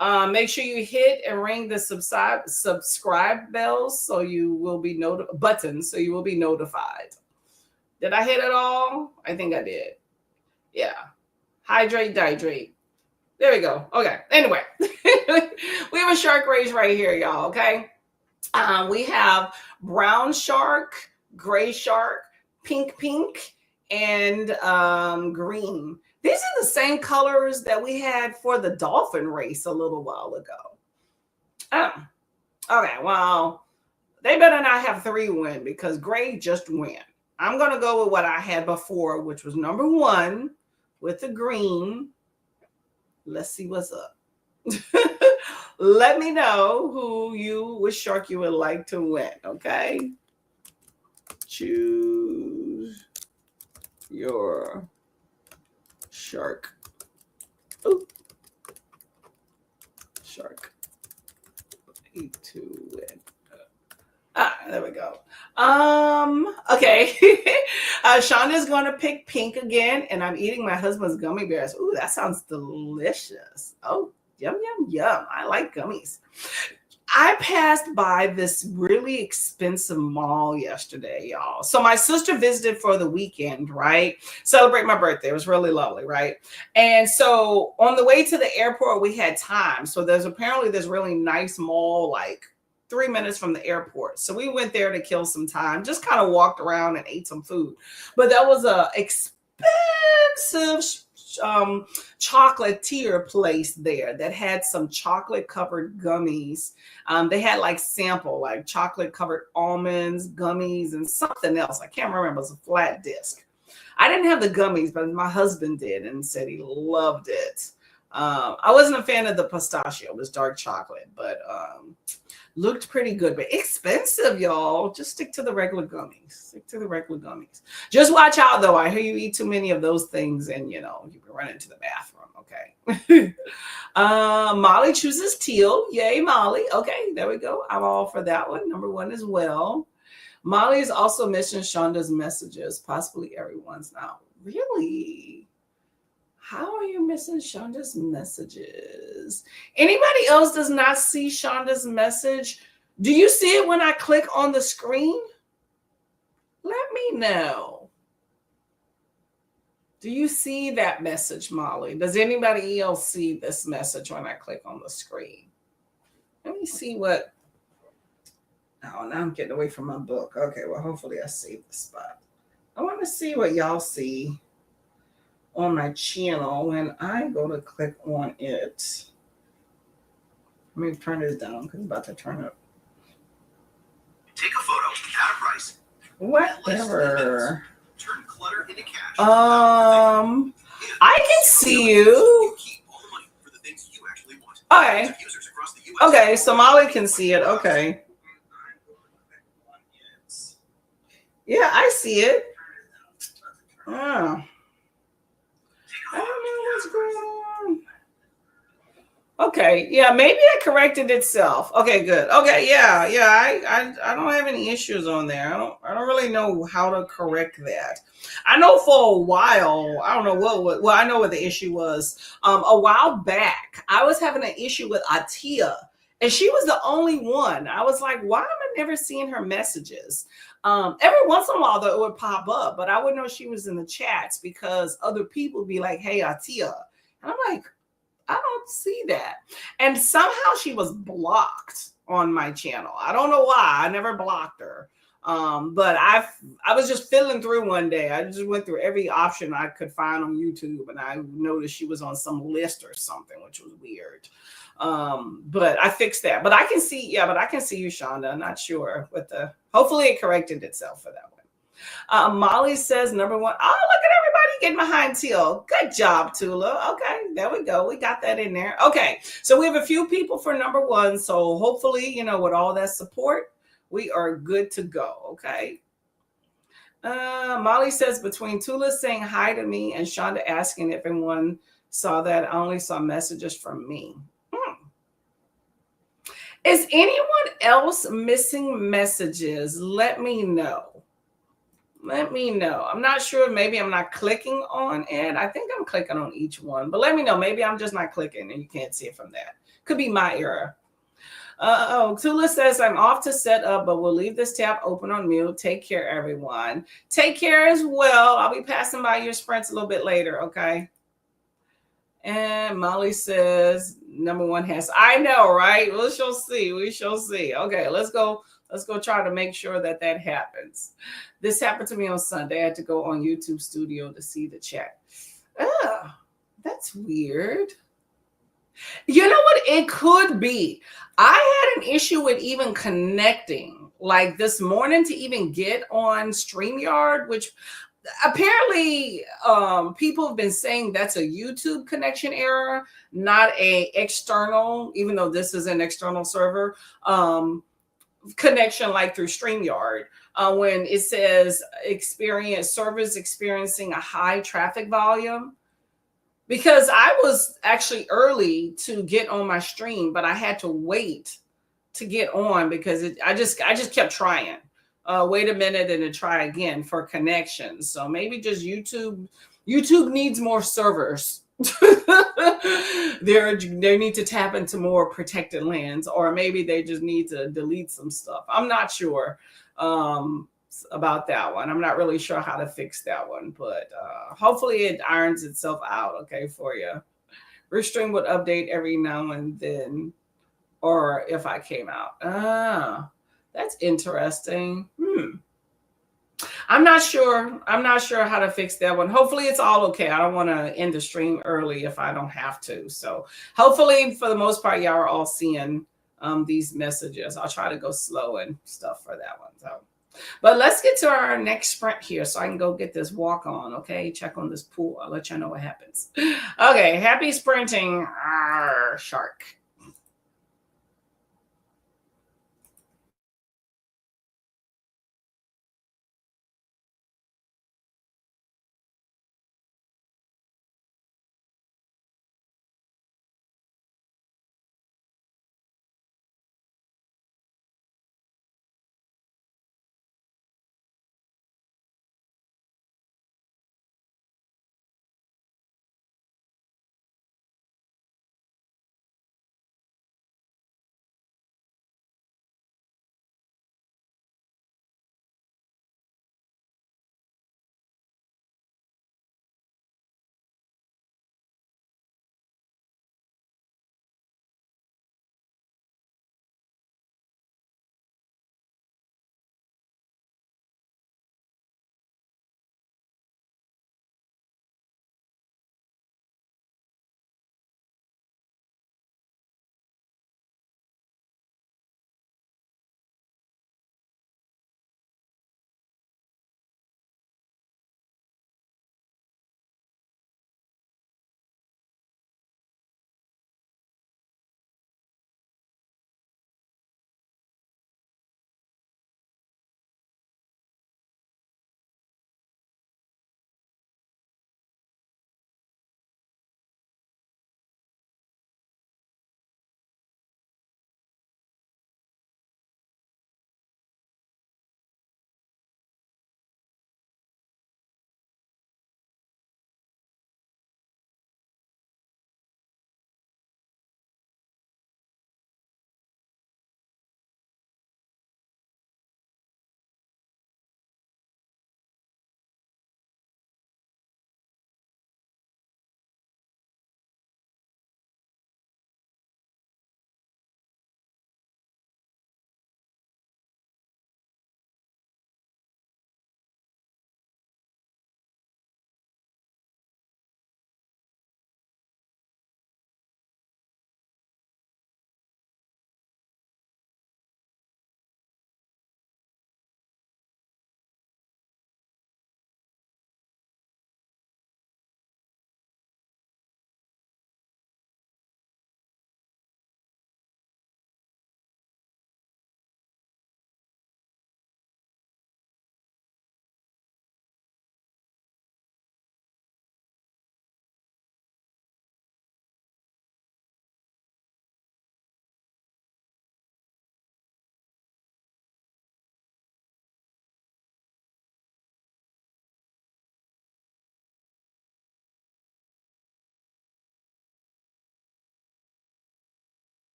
S1: Make sure you hit and ring the subscribe bells so you will be buttons so you will be notified. Did I hit it all? I think I did. Yeah. Hydrate, dihydrate. There we go. Okay. Anyway, we have a shark race right here, y'all. Okay. We have brown shark, gray shark, pink, and green. These are the same colors that we had for the dolphin race a little while ago. Okay. Well, they better not have 3 win, because gray just win. I'm going to go with what I had before, which was number 1 with the green. Let's see what's up. Let me know which shark you would like to win, okay? Choose your shark. Ooh. Shark. To win. There we go. Okay. Shonda's going to pick pink again, and I'm eating my husband's gummy bears. Ooh, that sounds delicious. Oh, Yum, yum, yum. I like gummies. I passed by this really expensive mall yesterday, y'all. So my sister visited for the weekend, right? Celebrate my birthday. It was really lovely, right? And so on the way to the airport, we had time. So there's apparently this really nice mall, like 3 minutes from the airport. So we went there to kill some time, just kind of walked around and ate some food. But that was a expensive chocolatier place there that had some chocolate covered gummies. They had like sample, like chocolate covered almonds, gummies, and something else. I can't remember. It was a flat disc. I didn't have the gummies, but my husband did and said he loved it. I wasn't a fan of the pistachio. It was dark chocolate, but looked pretty good, but expensive, y'all. Just stick to the regular gummies. Stick to the regular gummies. Just watch out, though. I hear you eat too many of those things, and you can run into the bathroom. Okay. Molly chooses teal. Yay, Molly. Okay, there we go. I'm all for that one. Number one as well. Molly is also missing Shonda's messages, possibly everyone's now. Really? How are you missing Shonda's messages? Anybody else does not see Shonda's message? Do you see it when I click on the screen? Let me know. Do you see that message, Molly? Does anybody else see this message when I click on the screen? Let me see what. Oh, now I'm getting away from my book. Okay, well, hopefully I saved the spot. I want to see what y'all see on my channel when I go to click on it. Let me turn this down because it's about to turn up.
S2: Take a photo at a price.
S1: Whatever.
S2: Turn clutter into cash.
S1: I can see you.
S2: Keep all the money for the things you actually want.
S1: Okay.
S2: Users across the US.
S1: Okay, so Molly can see it. Okay. Yeah, I see it. Oh. I don't know what's going on. Okay, yeah, maybe it corrected itself. Okay, good. Okay, yeah. I don't have any issues on there. I don't really know how to correct that. I know for a while, I don't know what well, I know what the issue was. A while back, I was having an issue with Atia, and she was the only one. I was like, why am I never seeing her messages? Every once in a while, though, it would pop up, but I wouldn't know she was in the chats because other people would be like, hey, Atia. And I'm like, I don't see that. And somehow she was blocked on my channel. I don't know why. I never blocked her. But I was just fiddling through one day. I just went through every option I could find on YouTube, and I noticed she was on some list or something, which was weird. But I fixed that. But I can see you, Shonda. I'm not sure what hopefully it corrected itself for that one. Molly says number one. Oh, look at everybody getting behind Teal. Good job, Tula. Okay, there we go. We got that in there. Okay, so we have a few people for number one. So hopefully, with all that support, we are good to go. Okay. Molly says between Tula saying hi to me and Shonda asking if anyone saw that, I only saw messages from me. Is anyone else missing messages? Let me know. Let me know. I'm not sure. Maybe I'm not clicking on it. I think I'm clicking on each one, but let me know. Maybe I'm just not clicking and you can't see it from that. Could be my error. Tula says, I'm off to set up, but we'll leave this tab open on mute. Take care, everyone. Take care as well. I'll be passing by your sprints a little bit later, okay? And Molly says, number one has, I know, right? We shall see. We shall see. Okay, let's go try to make sure that happens. This happened to me on Sunday. I had to go on YouTube Studio to see the chat. Oh, that's weird. You know what? It could be. I had an issue with even connecting like this morning to even get on StreamYard, which apparently people have been saying that's a YouTube connection error, not a external, even though this is an external server connection like through StreamYard. When it says servers experiencing a high traffic volume. Because I was actually early to get on my stream, but I had to wait to get on because I just kept trying. Wait a minute and then try again for connections. So maybe just YouTube needs more servers They need to tap into more protected lands, or maybe they just need to delete some stuff. I'm not sure about that one. I'm not really sure how to fix that one, but hopefully it irons itself out. Okay, for you. Restream would update every now and then, or if I came out. Ah, that's interesting. I'm not sure. I'm not sure how to fix that one. Hopefully it's all okay. I don't want to end the stream early if I don't have to. So hopefully for the most part, y'all are all seeing these messages. I'll try to go slow and stuff for that one. So, but let's get to our next sprint here so I can go get this walk on. Okay. Check on this pool. I'll let you know what happens. Okay. Happy sprinting, shark.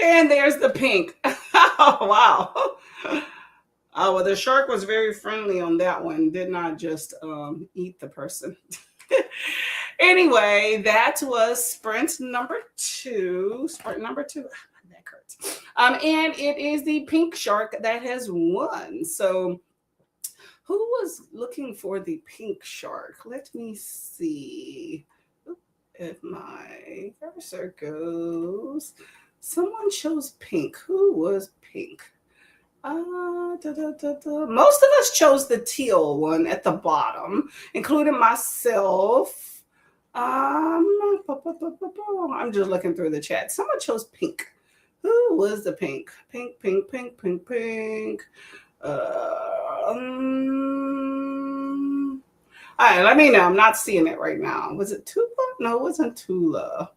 S1: And there's the pink. Oh, wow. Oh, well, the shark was very friendly on that one. Did not just eat the person. Anyway, that was sprint number two. Sprint number two. Ah, my neck hurts. And it is the pink shark that has won. So, who was looking for the pink shark? Let me see. If my cursor goes, someone chose pink. Who was pink? Most of us chose the teal one at the bottom, including myself. I'm just looking through the chat. Someone chose pink. Who was the pink? Pink, pink, pink, pink, pink. All right, let me know. I'm not seeing it right now. Was it Tula? No, it wasn't Tula.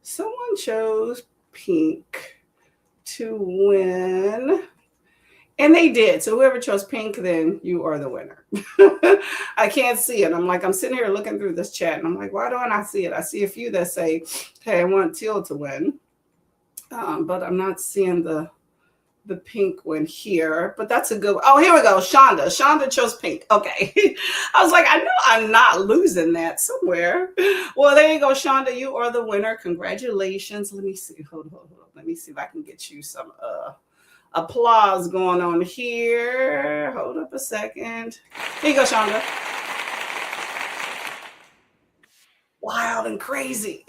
S1: Someone chose pink to win. And they did. So whoever chose pink, then you are the winner. I can't see it. I'm sitting here looking through this chat and I'm like, why don't I see it? I see a few that say, hey, I want teal to win. But I'm not seeing the pink one here, but that's a good one. Oh, here we go. Shonda chose pink. Okay. I was like, I know I'm not losing that somewhere. Well, there you go, Shonda. You are the winner. Congratulations. Let me see. Hold on. Let me see if I can get you some applause going on here. Hold up a second. Here you go, Shonda. Wild and crazy.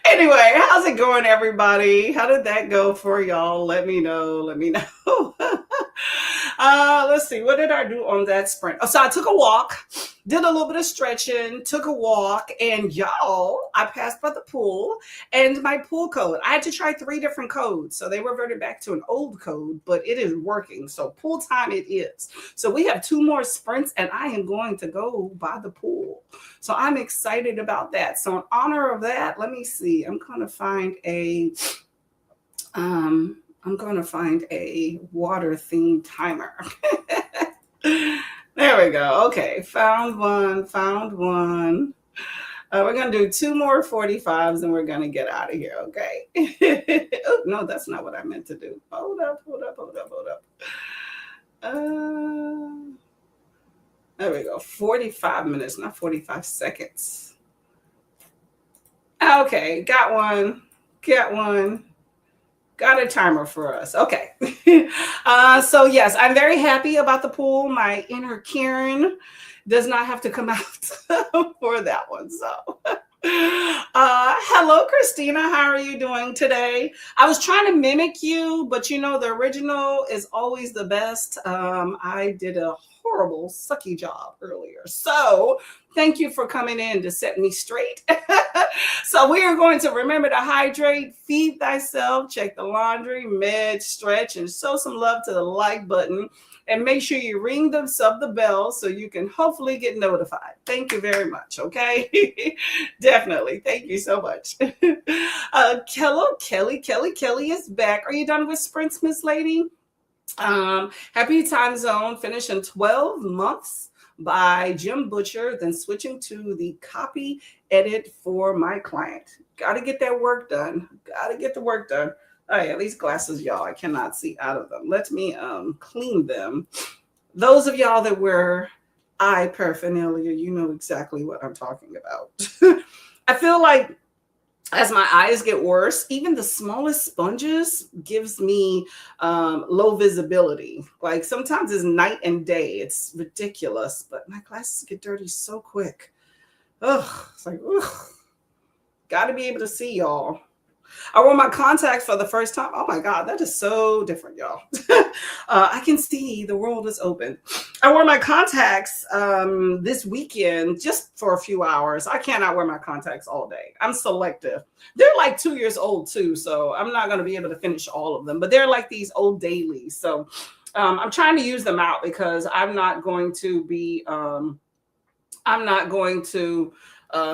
S1: Anyway, how's it going, everybody? How did that go for y'all? Let me know. Let's see. What did I do on that sprint? Oh, so I took a walk, did a little bit of stretching, took a walk, and y'all, I passed by the pool and my pool code. I had to try 3 different codes. So they reverted back to an old code, but it is working. So pool time it is. So we have 2 more sprints and I am going to go by the pool. So I'm excited about that. So in honor of that, let me see. I'm going to find a water themed timer. There we go. Okay, found one. We're going to do 2 more 45s and we're going to get out of here, okay? Oh, no, that's not what I meant to do. Hold up. There we go. 45 minutes, not 45 seconds. Okay, got one. Got a timer for us. Okay. So yes, I'm very happy about the pool. My inner Karen does not have to come out for that one. So hello, Christina. How are you doing today? I was trying to mimic you, but the original is always the best. I did a horrible sucky job earlier. So thank you for coming in to set me straight. So we are going to remember to hydrate, feed thyself, check the laundry, med, stretch, and show some love to the like button. And make sure you ring the bell so you can hopefully get notified. Thank you very much. Okay. Definitely. Thank you so much. Kelly is back. Are you done with sprints, Miss Lady? Happy Time Zone finished in 12 months by Jim Butcher, then switching to the copy edit for my client. Got to get that work done. Got to get the work done. Oh yeah, these glasses, y'all, I cannot see out of them. Let me clean them. Those of y'all that wear eye paraphernalia, you know exactly what I'm talking about. I feel like as my eyes get worse, even the smallest sponges gives me low visibility. Like sometimes it's night and day. It's ridiculous, but my glasses get dirty so quick. Ugh, it's like, ugh. Got to be able to see, y'all. I wore my contacts for the first time. Oh my God, that is so different, y'all. I can see the world is open. I wore my contacts this weekend just for a few hours. I cannot wear my contacts all day. I'm selective. They're like 2 years old too, so I'm not going to be able to finish all of them. But they're like these old dailies. So I'm trying to use them out because I'm not going to be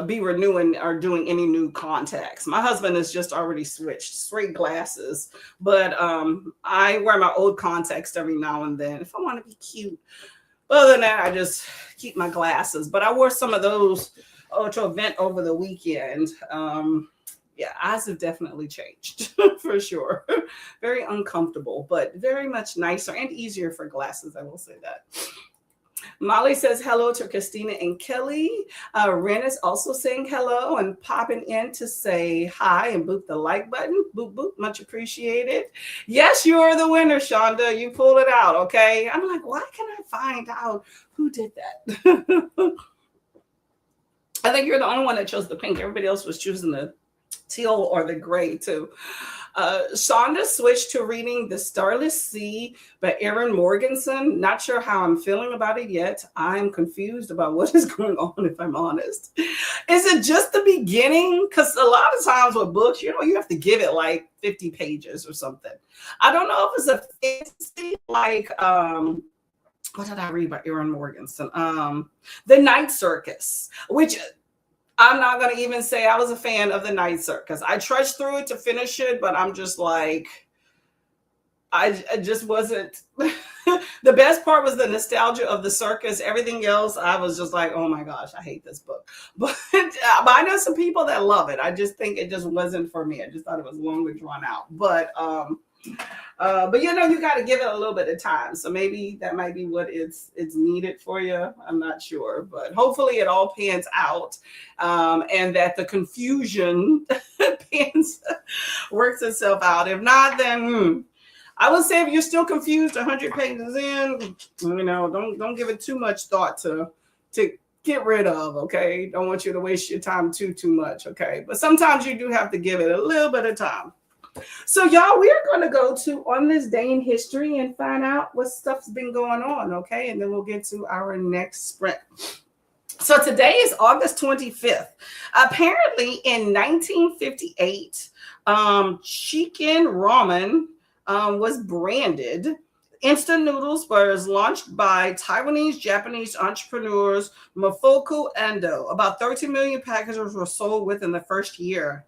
S1: be renewing or doing any new contacts. My husband has just already switched straight glasses, but I wear my old contacts every now and then if I want to be cute. Other than that, I just keep my glasses. But I wore some of those to event over the weekend. Yeah, eyes have definitely changed for sure. Very uncomfortable, but very much nicer and easier for glasses. I will say that. Molly says hello to Christina and Kelly. Ren is also saying hello and popping in to say hi and boop the like button. Boop, boop. Much appreciated. Yes, you are the winner, Shonda. You pulled it out. Okay. I'm like, why can I find out who did that? I think you're the only one that chose the pink. Everybody else was choosing the teal or the gray too. Shonda switched to reading The Starless Sea by Erin Morgenson. Not sure how I'm feeling about it yet. I'm confused about what is going on, if I'm honest. Is it just the beginning? Because a lot of times with books, you have to give it like 50 pages or something. I don't know if it's a fantasy like what did I read by Erin Morgenson? The Night Circus, which I'm not going to even say I was a fan of The Night Circus. I trudged through it to finish it, but I'm just like, I just wasn't. The best part was the nostalgia of the circus. Everything else, I was just like, oh my gosh, I hate this book. But I know some people that love it. I just think it just wasn't for me. I just thought it was long and drawn out. But you got to give it a little bit of time. So maybe that might be what it's needed for you. I'm not sure, but hopefully it all pans out, and that the confusion works itself out. If not, then I would say if you're still confused 100 pages in, don't give it too much thought to get rid of. Okay, don't want you to waste your time too much. Okay, but sometimes you do have to give it a little bit of time. So, y'all, we're going to go to On This Day in History and find out what stuff's been going on, okay? And then we'll get to our next sprint. So today is August 25th. Apparently, in 1958, chicken ramen was branded. Instant noodles was launched by Taiwanese-Japanese entrepreneurs Mafuku Ando. About 13 million packages were sold within the first year.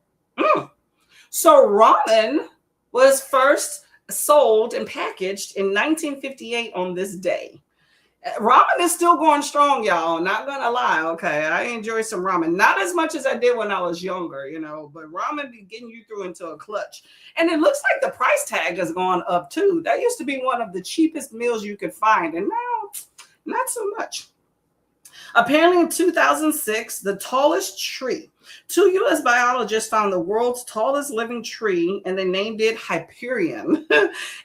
S1: So ramen was first sold and packaged in 1958 on this day. Ramen is still going strong, y'all. Not going to lie, okay? I enjoy some ramen. Not as much as I did when I was younger, but ramen be getting you through into a clutch. And it looks like the price tag has gone up, too. That used to be one of the cheapest meals you could find, and now, not so much. Apparently, in 2006, the tallest tree. 2 U.S. biologists found the world's tallest living tree, and they named it Hyperion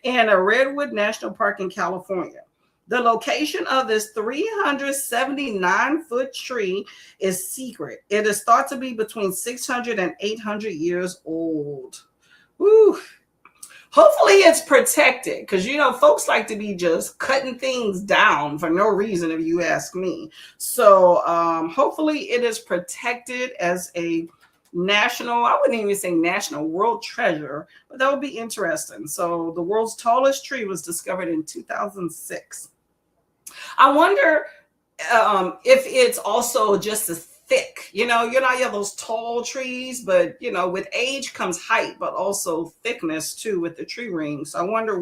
S1: in a Redwood National Park in California. The location of this 379-foot tree is secret. It is thought to be between 600 and 800 years old. Woo. Hopefully it's protected because, folks like to be just cutting things down for no reason, if you ask me. So hopefully it is protected as a national, I wouldn't even say national, world treasure, but that would be interesting. So the world's tallest tree was discovered in 2006. I wonder if it's also just as thick, you have those tall trees, but with age comes height, but also thickness too with the tree rings. I wonder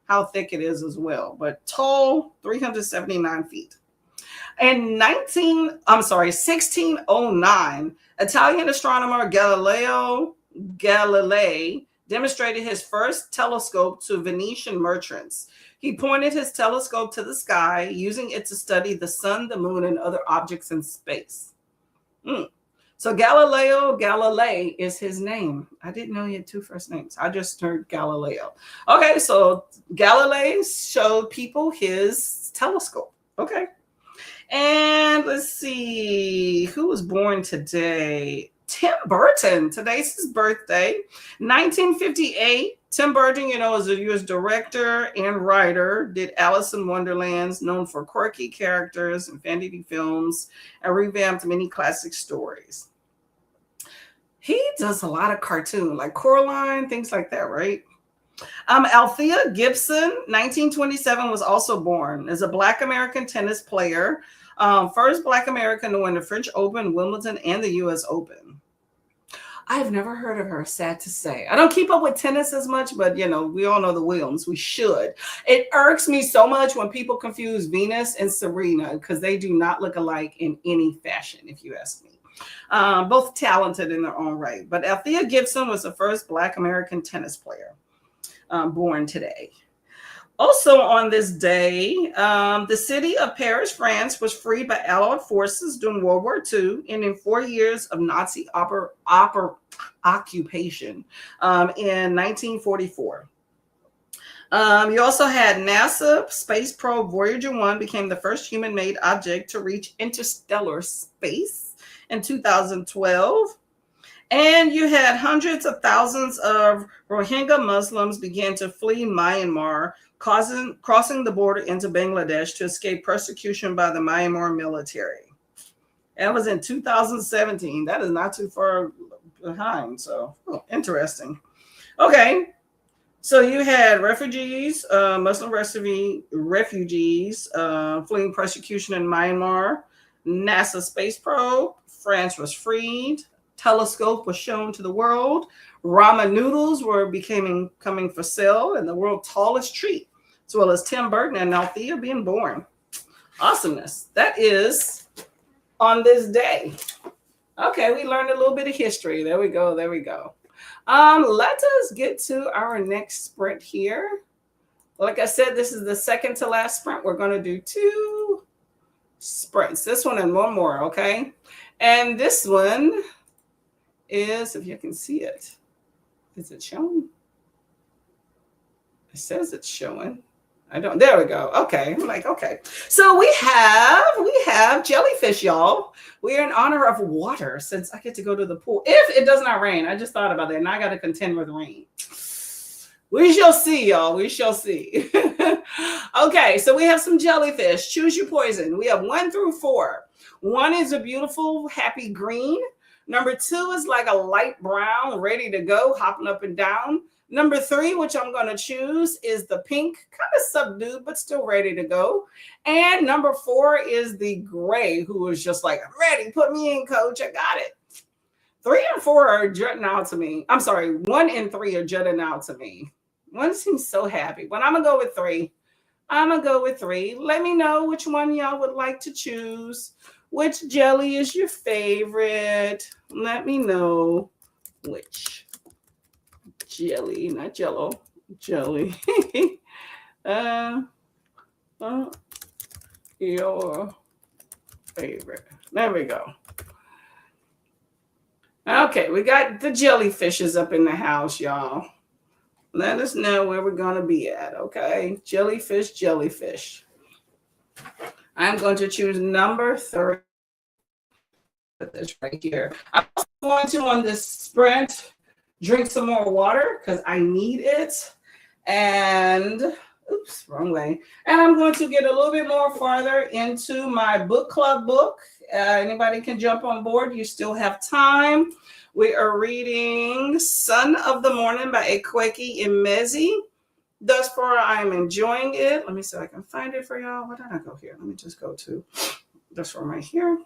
S1: how thick it is as well, but tall, 379 feet. In 1609, Italian astronomer Galileo Galilei demonstrated his first telescope to Venetian merchants. He pointed his telescope to the sky, using it to study the sun, the moon, and other objects in space. So Galileo Galilei is his name. I didn't know he had two first names. I just heard Galileo. Okay, so Galilei showed people his telescope. Okay. And let's see, who was born today? Tim Burton. Today's his birthday. 1958. Tim Burton, is a U.S. director and writer, did Alice in Wonderland, known for quirky characters and fantasy films, and revamped many classic stories. He does a lot of cartoon, like Coraline, things like that, right? Althea Gibson, 1927, was also born as a Black American tennis player. First Black American to win the French Open, Wimbledon, and the U.S. Open. I've never heard of her, sad to say. I don't keep up with tennis as much, but, we all know the Williams. We should. It irks me so much when people confuse Venus and Serena because they do not look alike in any fashion, if you ask me. Both talented in their own right. But Althea Gibson was the first Black American tennis player born today. Also on this day, the city of Paris, France, was freed by Allied forces during World War II, ending 4 years of Nazi occupation in 1944. You also had NASA space probe Voyager 1 became the first human-made object to reach interstellar space in 2012. And you had hundreds of thousands of Rohingya Muslims began to flee Myanmar, crossing the border into Bangladesh to escape persecution by the Myanmar military. That was in 2017. That is not too far behind. So interesting. Okay. So you had refugees, Muslim refugees fleeing persecution in Myanmar. NASA space probe. France was freed. Telescope was shown to the world. Ramen noodles were coming for sale, and the world's tallest tree, as well as Tim Burton and Althea being born. Awesomeness. That is on this day. Okay, we learned a little bit of history. There we go. There we go. Let us get to our next sprint here. Like I said, this is the second to last sprint. We're going to do 2 sprints. This one and one more, okay? And this one is, if you can see it, is it showing? It says it's showing. I don't, there we go. Okay. I'm like, okay. So we have jellyfish, y'all. We are in honor of water since I get to go to the pool. If it does not rain, I just thought about that and I got to contend with rain. We shall see, y'all. We shall see. Okay. So we have some jellyfish. Choose your poison. We have 1 through 4. 1 is a beautiful, happy green. Number 2 is like a light brown, ready to go, hopping up and down. Number 3, which I'm going to choose, is the pink, kind of subdued, but still ready to go. And number 4 is the gray, who is just like, I'm ready. Put me in, coach. I got it. 3 and 4 are jutting out to me. I'm sorry. 1 and 3 are jutting out to me. 1 seems so happy. But I'm going to go with 3. I'm going to go with 3. Let me know which one y'all would like to choose. Which jelly is your favorite? Let me know which jelly, not jello, jelly. Your favorite. There we go. Okay, we got the jellyfishes up in the house, y'all. Let us know where we're going to be at, okay? Jellyfish, jellyfish. I'm going to choose number 3. Put this right here. I'm going to, on this sprint, drink some more water because I need it. And, oops, wrong way. And I'm going to get a little bit more farther into my book club book. Anybody can jump on board. You still have time. We are reading Son of the Morning by Ekweki Emezi. Thus far, I'm enjoying it. Let me see if I can find it for y'all. Where did I go here? Let me just go to this one right here.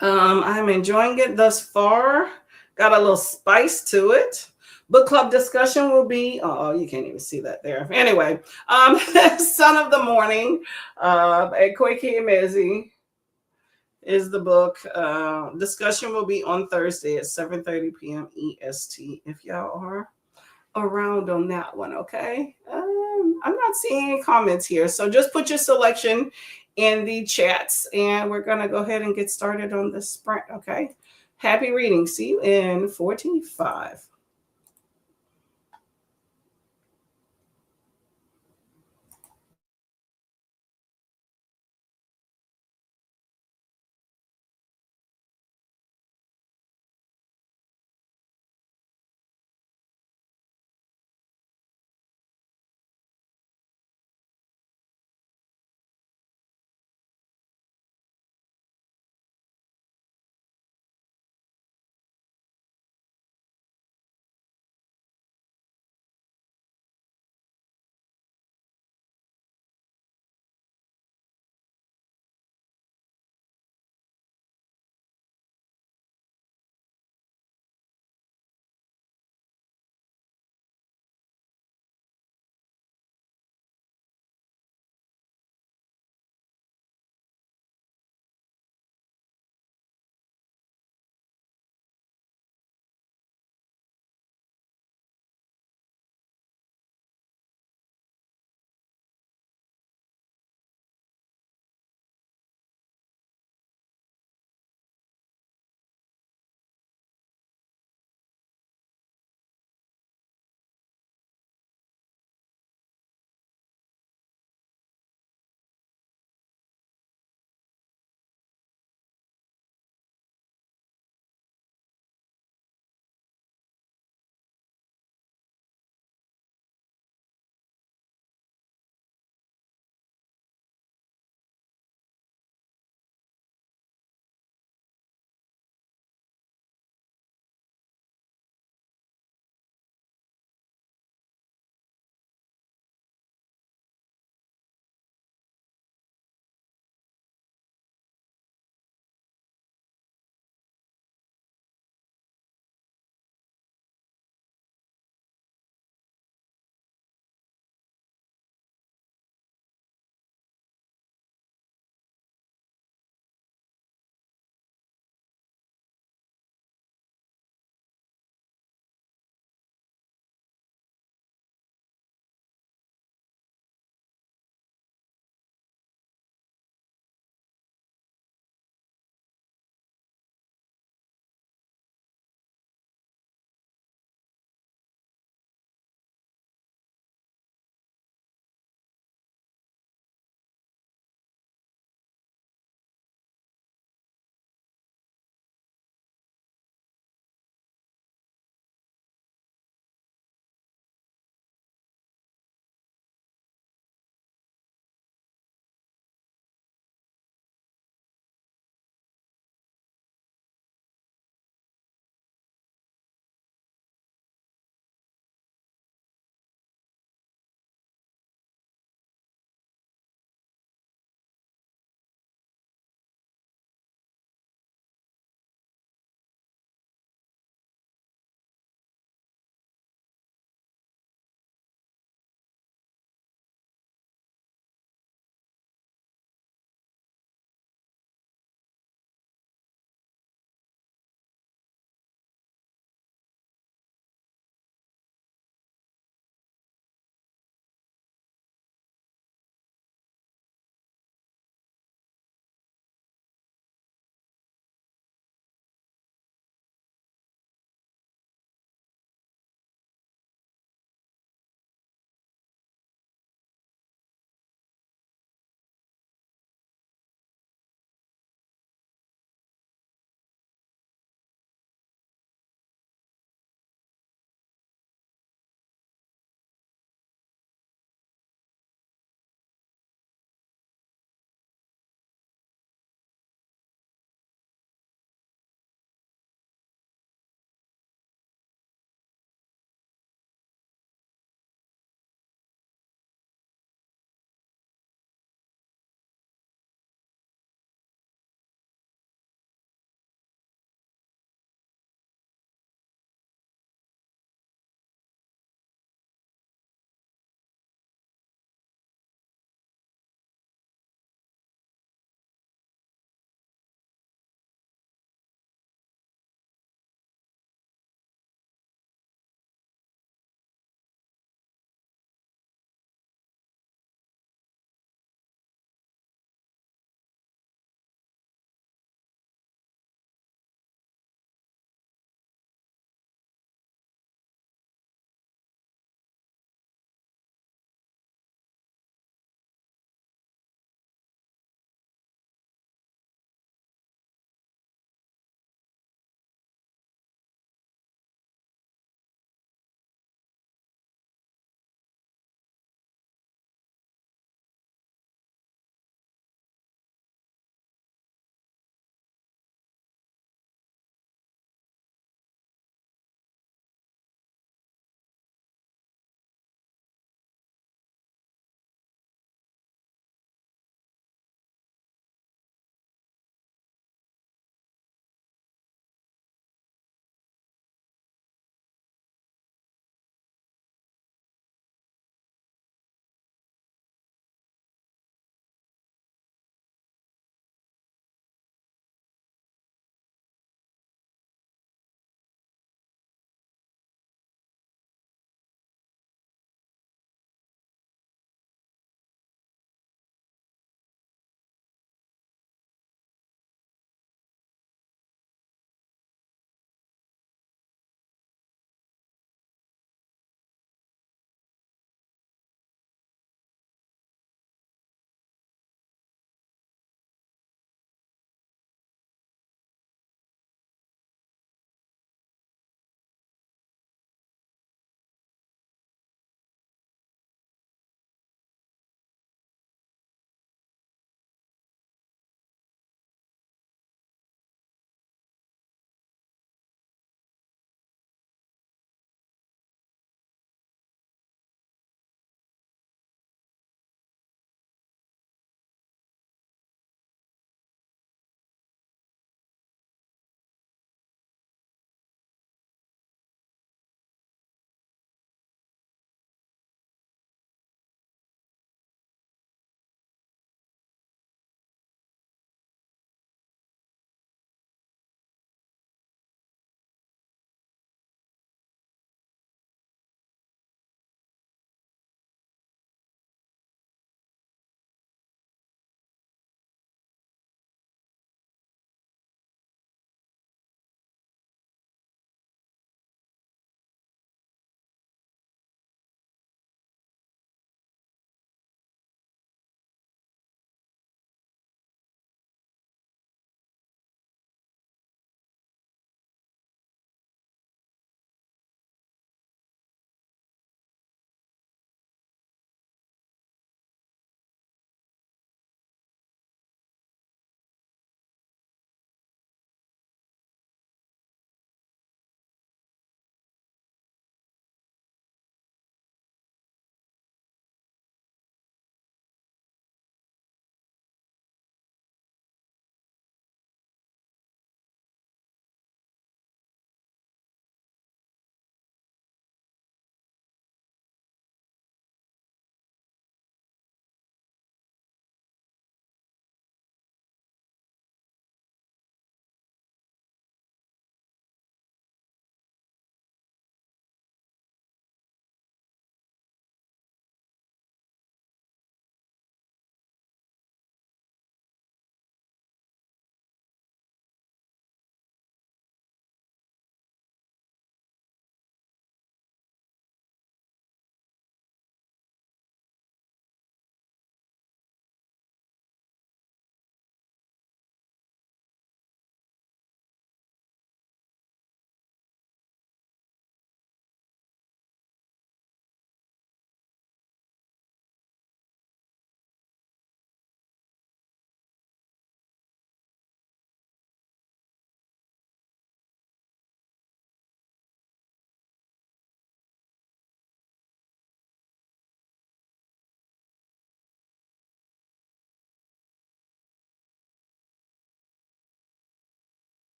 S1: I'm enjoying it thus far. Got a little spice to it. Book club discussion will be, oh, you can't even see that there. Anyway, Son of the Morning, Ekweki Emezi is the book. Discussion will be on Thursday at 7:30 p.m. EST if y'all are around on that one, okay? I'm not seeing any comments here, so just put your selection in the chats, and we're going to go ahead and get started on this sprint, okay? Happy reading. See you in 45.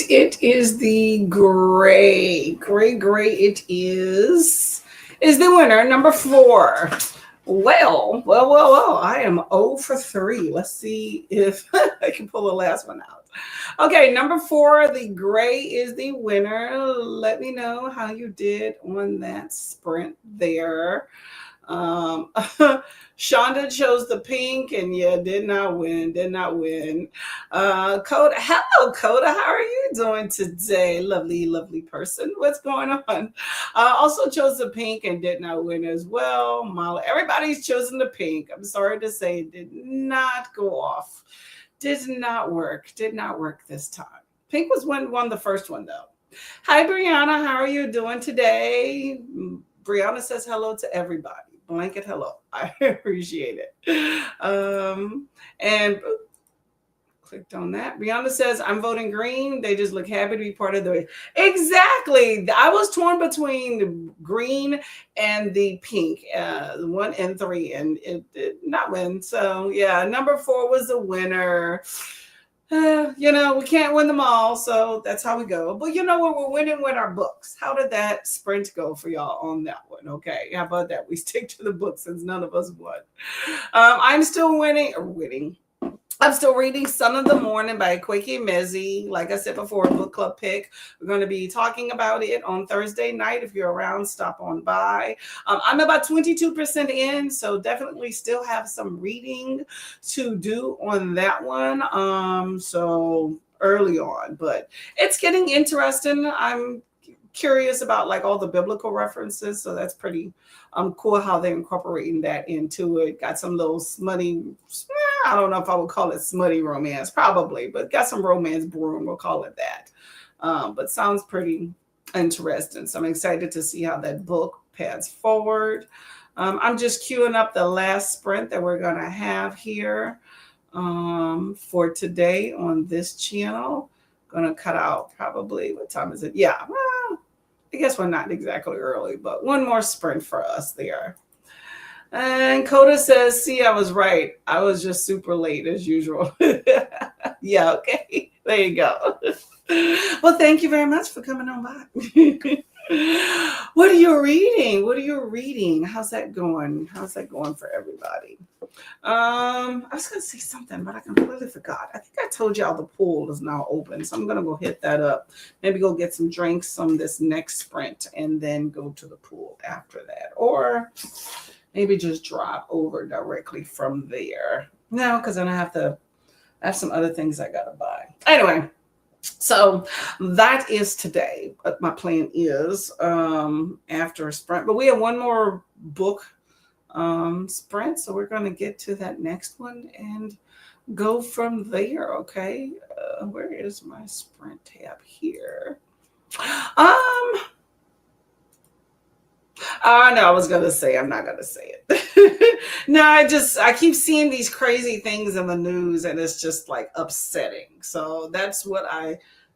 S1: It is the gray. Gray. It is the winner, number 4. Well. I am 0 for 3. Let's see if I can pull the last one out. Okay, number 4, the gray is the winner. Let me know how you did on that sprint there. Shonda chose the pink, and yeah, did not win. Coda, hello, Coda. How are you doing today? Lovely person. What's going on? Also chose the pink and did not win as well. Mala, everybody's chosen the pink. I'm sorry to say it did not go off. Did not work this time. Pink was won the first one though. Hi, Brianna. How are you doing today? Brianna says hello to everybody. Blanket hello. I appreciate it. And clicked on that. Brianna says, I'm voting green. They just look happy to be part of the... Exactly. I was torn between the green and the pink, 1 and 3, and it did not win. So yeah, number 4 was the winner. We can't win them all, so that's how we go. But you know what? We're winning with our books. How did that sprint go for y'all on that one? Okay, how about that? We stick to the book since none of us won. I'm still winning. I'm still reading Son of the Morning by Kweki Mezi. Like I said before, a book club pick. We're going to be talking about it on Thursday night. If you're around, stop on by. I'm about 22% in, so definitely still have some reading to do on that one. So early on, but it's getting interesting. I'm curious about like all the biblical references, so that's pretty cool how they're incorporating that into it. Got some little smutty, I don't know if I would call it smutty romance, probably, but got some romance brewing, we'll call it that. But sounds pretty interesting, so I'm excited to see how that book pads forward. I'm just queuing up the last sprint that we're gonna have here for today on this channel. Gonna cut out probably, what time is it? Yeah, well, I guess we're not exactly early, but one more sprint for us there. And Coda says, see, I was right. I was just super late as usual. Yeah, okay. There you go. Well, thank you very much for coming on by. What are you reading? How's that going? For everybody? I was going to say something, but I completely forgot. I think I told y'all the pool is now open, so I'm going to go hit that up. Maybe go get some drinks on this next sprint and then go to the pool after that. Or maybe just drive over directly from there. No, because then I have some other things I got to buy. Anyway. So that is today. But my plan is after a sprint. But we have one more book sprint. So we're going to get to that next one and go from there. Okay. Where is my sprint tab here? No, I was going to say, I'm not going to say it. No, I keep seeing these crazy things in the news and it's just like upsetting. So that's what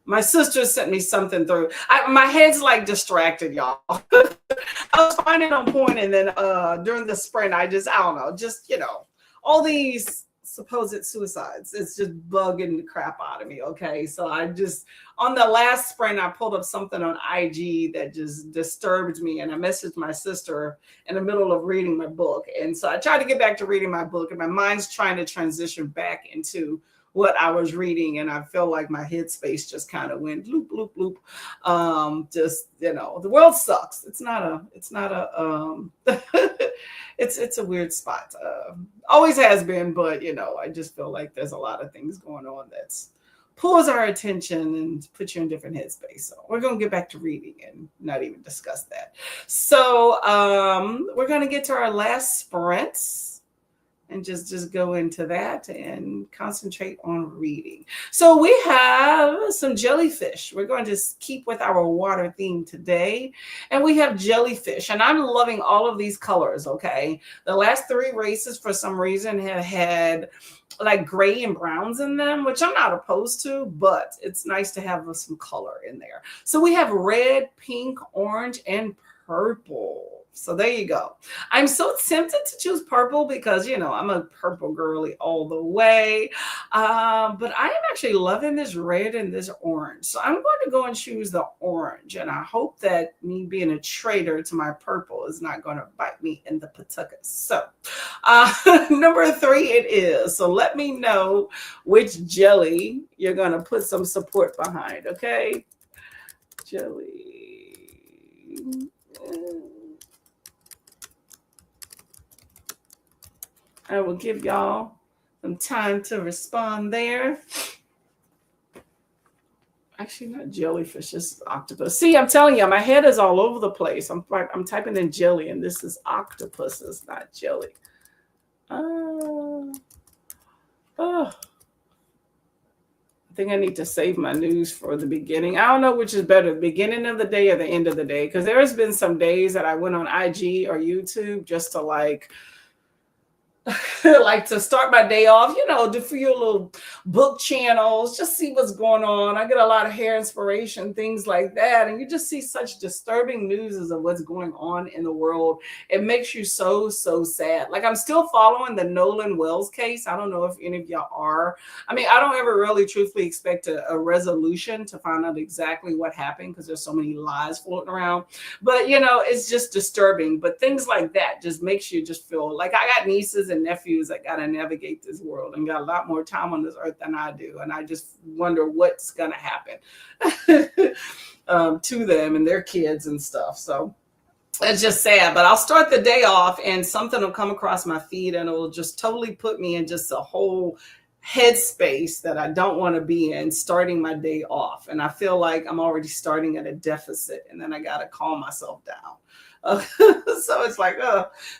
S1: my sister sent me something through. My head's like distracted, y'all. I was finding on point, and then during the sprint, I don't know, all these supposed suicides. It's just bugging the crap out of me. Okay. So on the last sprint, I pulled up something on IG that just disturbed me. And I messaged my sister in the middle of reading my book. And so I tried to get back to reading my book, and my mind's trying to transition back into what I was reading. And I feel like my headspace just kind of went loop, loop, loop. The world sucks. It's a weird spot. Always has been, but I just feel like there's a lot of things going on that's pulls our attention and puts you in different headspace. So we're going to get back to reading and not even discuss that. So we're going to get to our last sprints and just go into that and concentrate on reading. So we have some jellyfish. We're going to keep with our water theme today. And we have jellyfish. And I'm loving all of these colors, okay? The last 3 races, for some reason, have had like gray and browns in them, which I'm not opposed to, but it's nice to have some color in there. So we have red, pink, orange, and purple. So there you go. I'm so tempted to choose purple because, I'm a purple girly all the way. But I am actually loving this red and this orange. So I'm going to go and choose the orange. And I hope that me being a traitor to my purple is not going to bite me in the patukas. So number 3 it is. So let me know which jelly you're going to put some support behind. Okay. Jelly. I will give y'all some time to respond there. Actually, not jellyfish, just octopus. See, I'm telling you, my head is all over the place. I'm typing in jelly, and this is octopus. It's not jelly. Oh, I think I need to save my news for the beginning. I don't know which is better, the beginning of the day or the end of the day, because there has been some days that I went on IG or YouTube just to like to start my day off, do for your little book channels, just see what's going on. I get a lot of hair inspiration, things like that. And you just see such disturbing news of what's going on in the world. It makes you so, so sad. Like I'm still following the Nolan Wells case. I don't know if any of y'all are. I mean, I don't ever really truthfully expect a resolution to find out exactly what happened because there's so many lies floating around. But, it's just disturbing. But things like that just makes you just feel like I got nieces and nephews that got to navigate this world and got a lot more time on this earth than I do. And I just wonder what's going to happen to them and their kids and stuff. So it's just sad, but I'll start the day off and something will come across my feed and it will just totally put me in just a whole headspace that I don't want to be in starting my day off. And I feel like I'm already starting at a deficit and then I got to calm myself down. So it's like,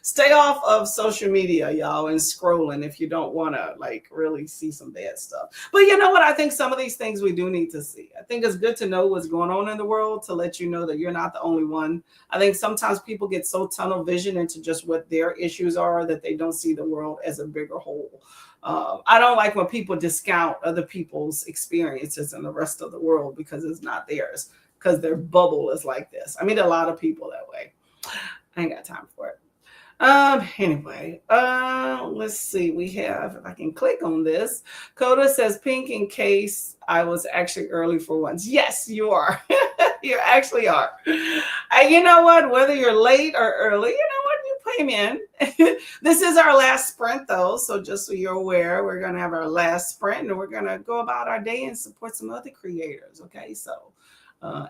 S1: stay off of social media, y'all, and scrolling if you don't want to really see some bad stuff. But you know what? I think some of these things we do need to see. I think it's good to know what's going on in the world to let you know that you're not the only one. I think sometimes people get so tunnel vision into just what their issues are that they don't see the world as a bigger whole. I don't like when people discount other people's experiences in the rest of the world because it's not theirs, because their bubble is like this. I meet a lot of people that way. I ain't got time for it. Anyway, let's see. We have, if I can click on this, Coda says pink in case I was actually early for once. Yes, you are. You actually are. You know what? Whether you're late or early, you came in. This is our last sprint though. So just so you're aware, we're going to have our last sprint and we're going to go about our day and support some other creators. Okay. So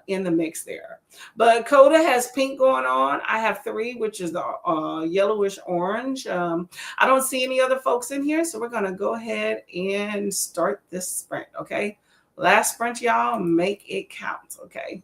S1: in the mix there. But Coda has pink going on. I have 3, which is the yellowish orange. I don't see any other folks in here. So we're going to go ahead and start this sprint. Okay. Last sprint, y'all. Make it count. Okay.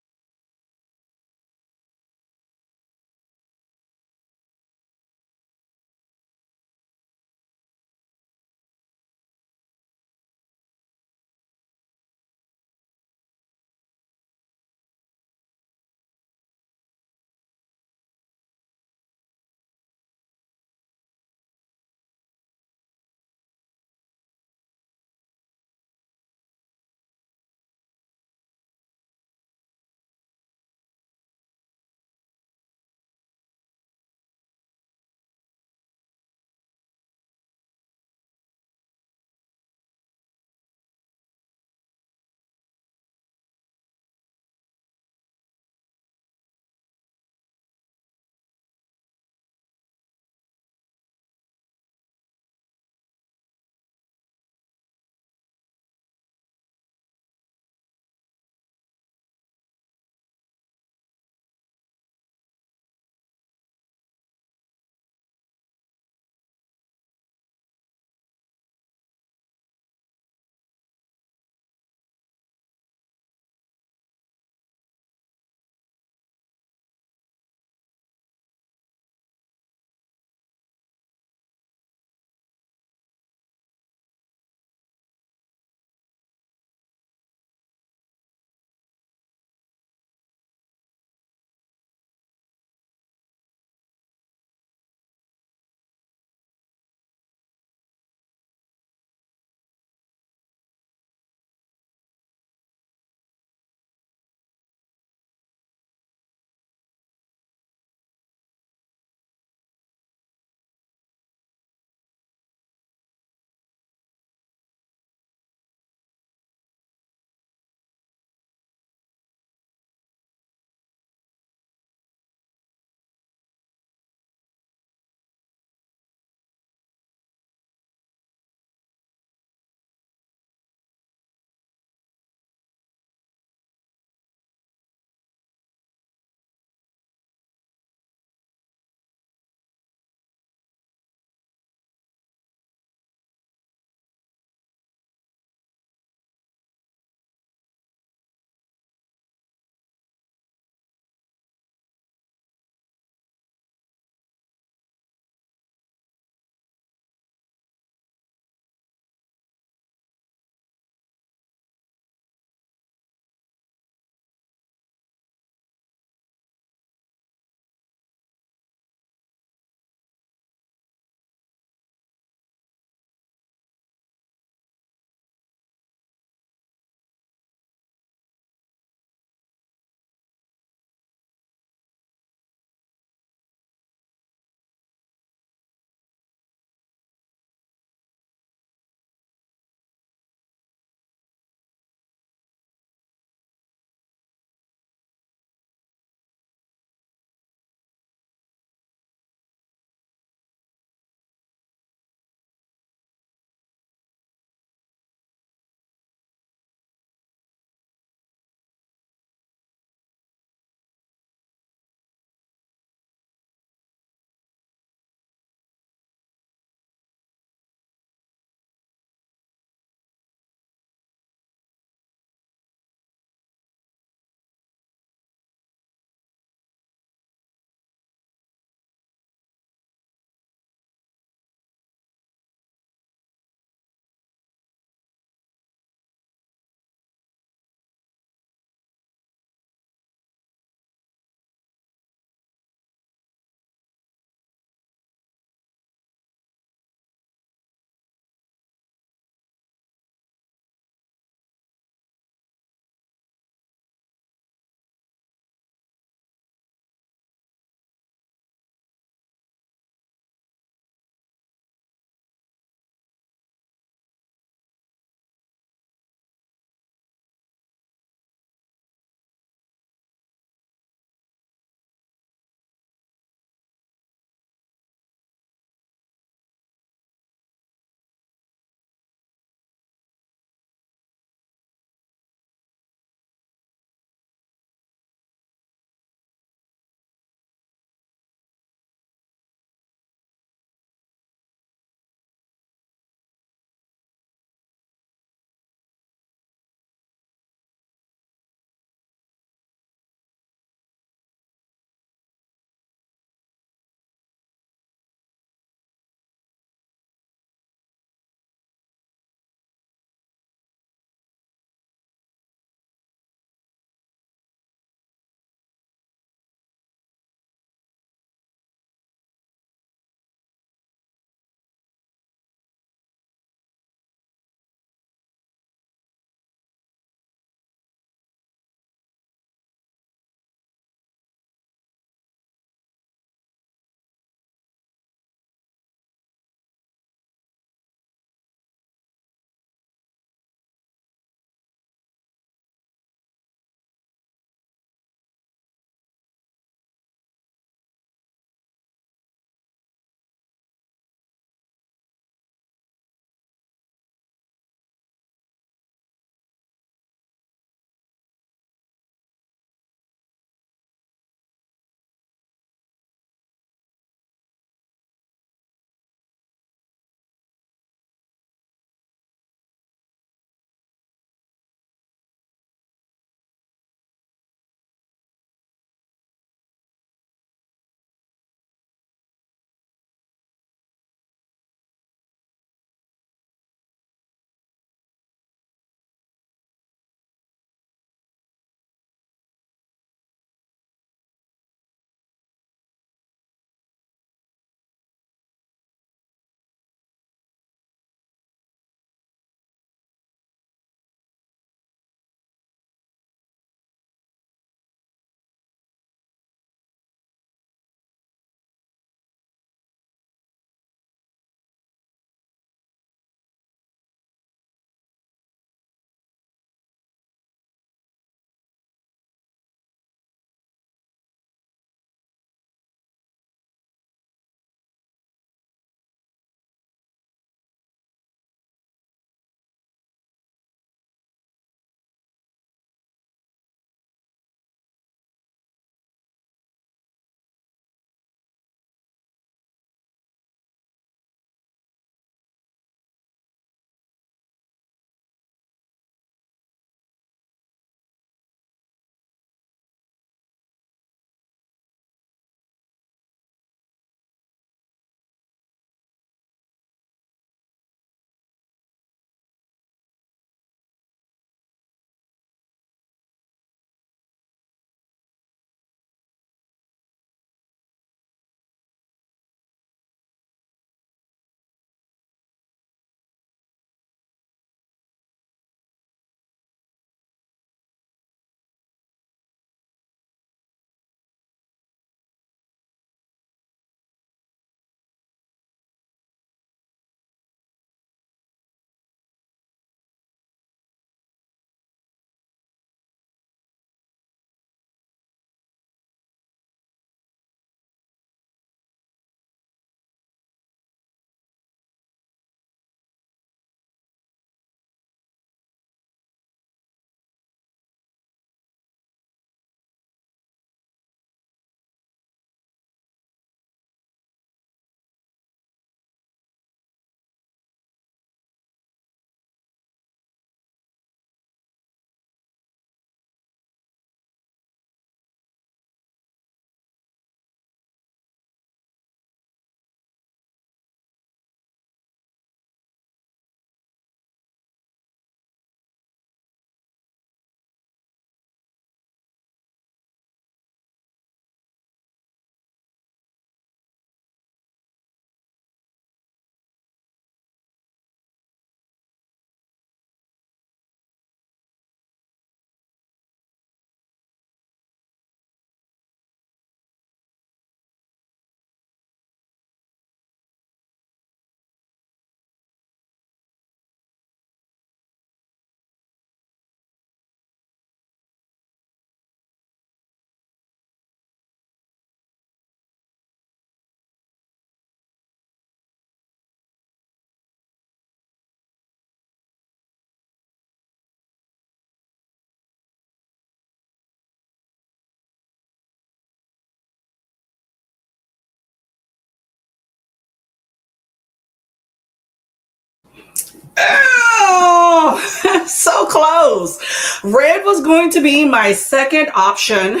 S1: Oh, so close. Red was going to be my second option.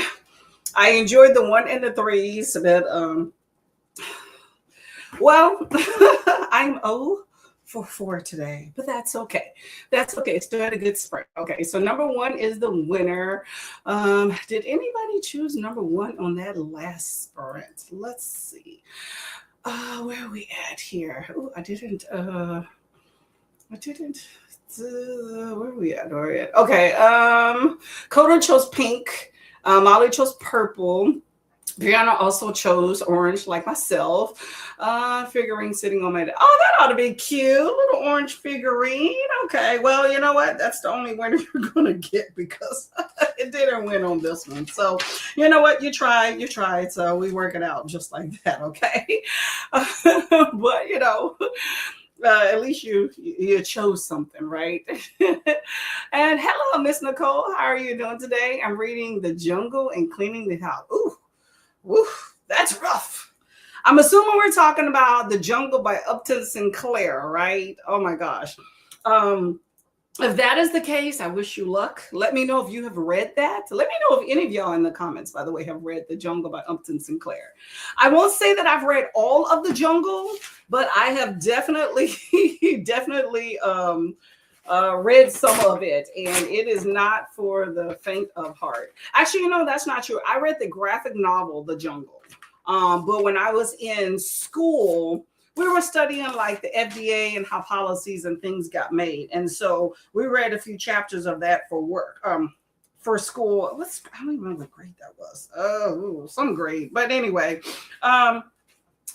S1: I enjoyed the 1 and the 3s, but well, I'm 0 for 4 today, but that's okay. That's okay. Still had a good sprint. Okay, so number 1 is the winner. Did anybody choose number 1 on that last sprint? Let's see. Where are we at here? Oh, I didn't. Where are we at? Where are we at? Okay. Coda chose pink. Molly chose purple. Brianna also chose orange, like myself. Figurine sitting on my desk. Oh, that ought to be cute. Little orange figurine. Okay. Well, you know what? That's the only winner you're going to get because it didn't win on this one. So, you know what? You tried. So we work it out just like that. Okay. But, at least you chose something, right? And hello, Miss Nicole. How are you doing today? I'm reading The Jungle and Cleaning the House. Ooh. Woo, that's rough. I'm assuming we're talking about The Jungle by Upton Sinclair, right? Oh my gosh. If that is the case, I wish you luck. Let me know if you have read that. Let me know if any of y'all in the comments, by the way, have read The Jungle by Upton Sinclair. I won't say that I've read all of The Jungle, but I have definitely read some of it, and it is not for the faint of heart. Actually, that's not true. I read the graphic novel, The Jungle. But when I was in school, we were studying like the FDA and how policies and things got made. And so we read a few chapters of that for work. For school. I don't even remember what grade that was. Oh, some grade. But anyway,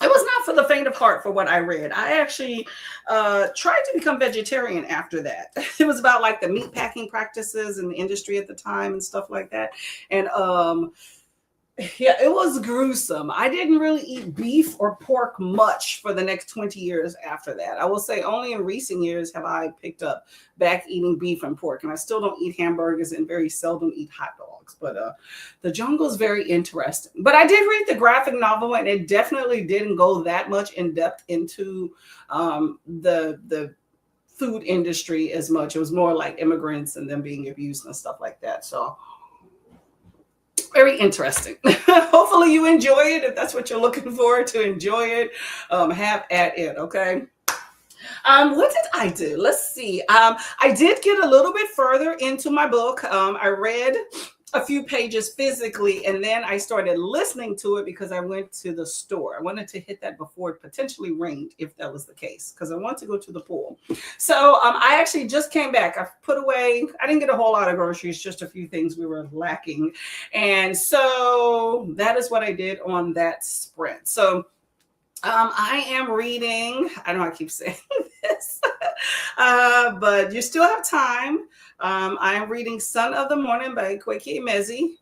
S1: it was not for the faint of heart for what I read. I actually tried to become vegetarian after that. It was about like the meat packing practices in the industry at the time and stuff like that. And yeah, it was gruesome. I didn't really eat beef or pork much for the next 20 years after that. I will say only in recent years have I picked up back eating beef and pork. And I still don't eat hamburgers and very seldom eat hot dogs. But The Jungle is very interesting. But I did read the graphic novel, and it definitely didn't go that much in depth into the food industry as much. It was more like immigrants and them being abused and stuff like that. So very interesting. Hopefully you enjoy it. If that's what you're looking for, to enjoy it, have at it. Okay. What did I do? Let's see. I did get a little bit further into my book. I read a few pages physically, and then I started listening to it because I went to the store. I wanted to hit that before it potentially rained, if that was the case, because I want to go to the pool. So I actually just came back. I put away, I didn't get a whole lot of groceries, just a few things we were lacking. And so that is what I did on that sprint. So I am reading, I know I keep saying this, but you still have time. I am reading Son of the Morning by Kweki Emezi.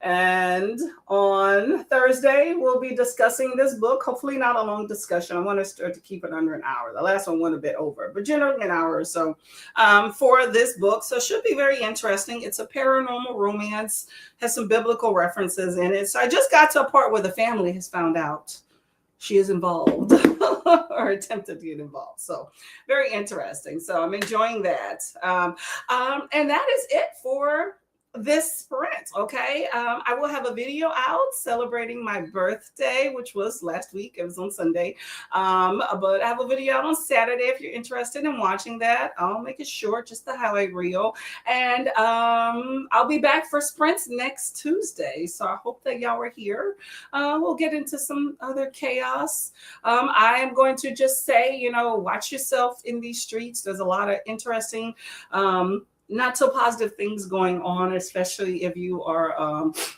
S1: And on Thursday, we'll be discussing this book. Hopefully not a long discussion. I want to start to keep it under an hour. The last one went a bit over, but generally an hour or so for this book. So it should be very interesting. It's a paranormal romance, has some biblical references in it. So I just got to a part where the family has found out she is involved or attempted to get involved. So very interesting. So I'm enjoying that. And that is it for this sprint. Okay. I will have a video out celebrating my birthday, which was last week. It was on Sunday. But I have a video out on Saturday. If you're interested in watching that, I'll make it short, just the highlight reel. And I'll be back for sprints next Tuesday. So I hope that y'all are here. We'll get into some other chaos. I am going to just say, watch yourself in these streets. There's a lot of interesting, not so positive things going on, especially if you are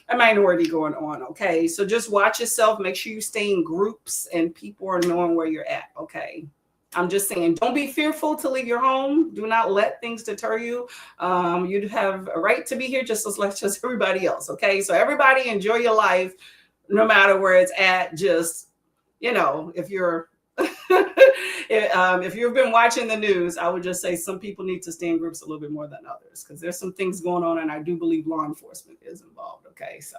S1: a minority going on. Okay. So just watch yourself. Make sure you stay in groups and people are knowing where you're at. Okay. I'm just saying, don't be fearful to leave your home. Do not let things deter you. You have a right to be here just as much as everybody else. Okay. So everybody enjoy your life, no matter where it's at. Just, if you're If you've been watching the news, I would just say some people need to stay in groups a little bit more than others because there's some things going on, and I do believe law enforcement is involved. Okay, so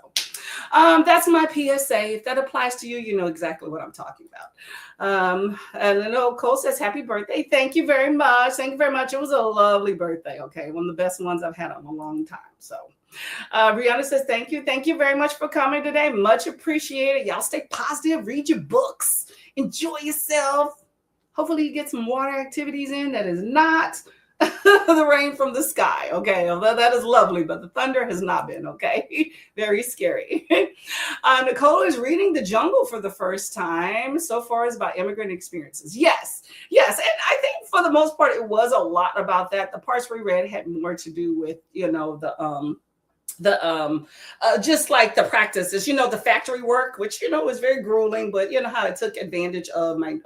S1: that's my PSA. If that applies to you, you know exactly what I'm talking about. And I know Cole says, happy birthday. Thank you very much. Thank you very much. It was a lovely birthday. Okay. One of the best ones I've had in a long time. So Brianna says, thank you. Thank you very much for coming today. Much appreciated. Y'all stay positive. Read your books. Enjoy yourself. Hopefully you get some water activities in that is not the rain from the sky. Okay. Although that is lovely, but the thunder has not been. Okay. Very scary. Nicole is reading The Jungle for the first time. So far it's about immigrant experiences. Yes. Yes. And I think for the most part, it was a lot about that. The parts we read had more to do with, you know, just like the practices, you know, the factory work, which, you know, was very grueling, but you know how it took advantage of my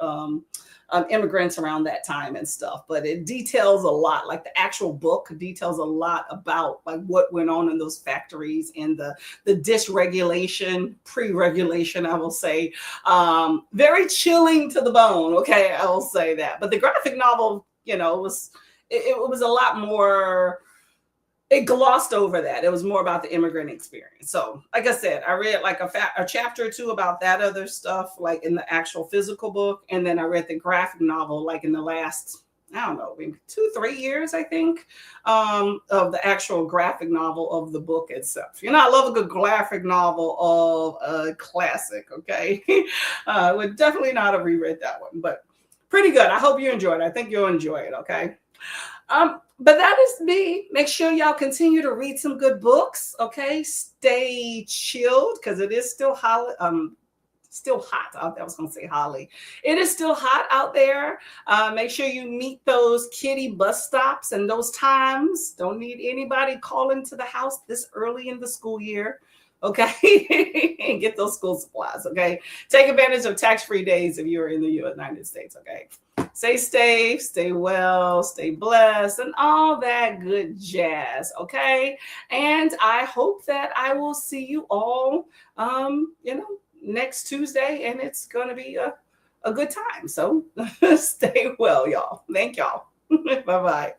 S1: immigrants around that time and stuff. But it details a lot, like the actual book details a lot about like what went on in those factories and the dysregulation, pre-regulation, I will say. Very chilling to the bone. Okay, I will say that. But the graphic novel, you know, it was a lot more. It glossed over that. It was more about the immigrant experience. So, like I said, I read like a chapter or two about that other stuff, like in the actual physical book. And then I read the graphic novel, like in the last, I don't know, maybe 2-3 years, I think, of the actual graphic novel of the book itself. You know, I love a good graphic novel of a classic, okay? Would definitely not have reread that one, but pretty good. I hope you enjoyed it. I think you'll enjoy it, okay? But that is me. Make sure y'all continue to read some good books. Okay, stay chilled because it is still hot. Still hot out there. I was going to say Holly. It is still hot out there. Make sure you meet those kitty bus stops and those times. Don't need anybody calling to the house this early in the school year. Okay, and get those school supplies. Okay, take advantage of tax-free days if you're in the United States. Okay. Stay safe, stay well, stay blessed, and all that good jazz. Okay. And I hope that I will see you all, you know, next Tuesday, and it's going to be a good time. So stay well, y'all. Thank y'all. Bye-bye.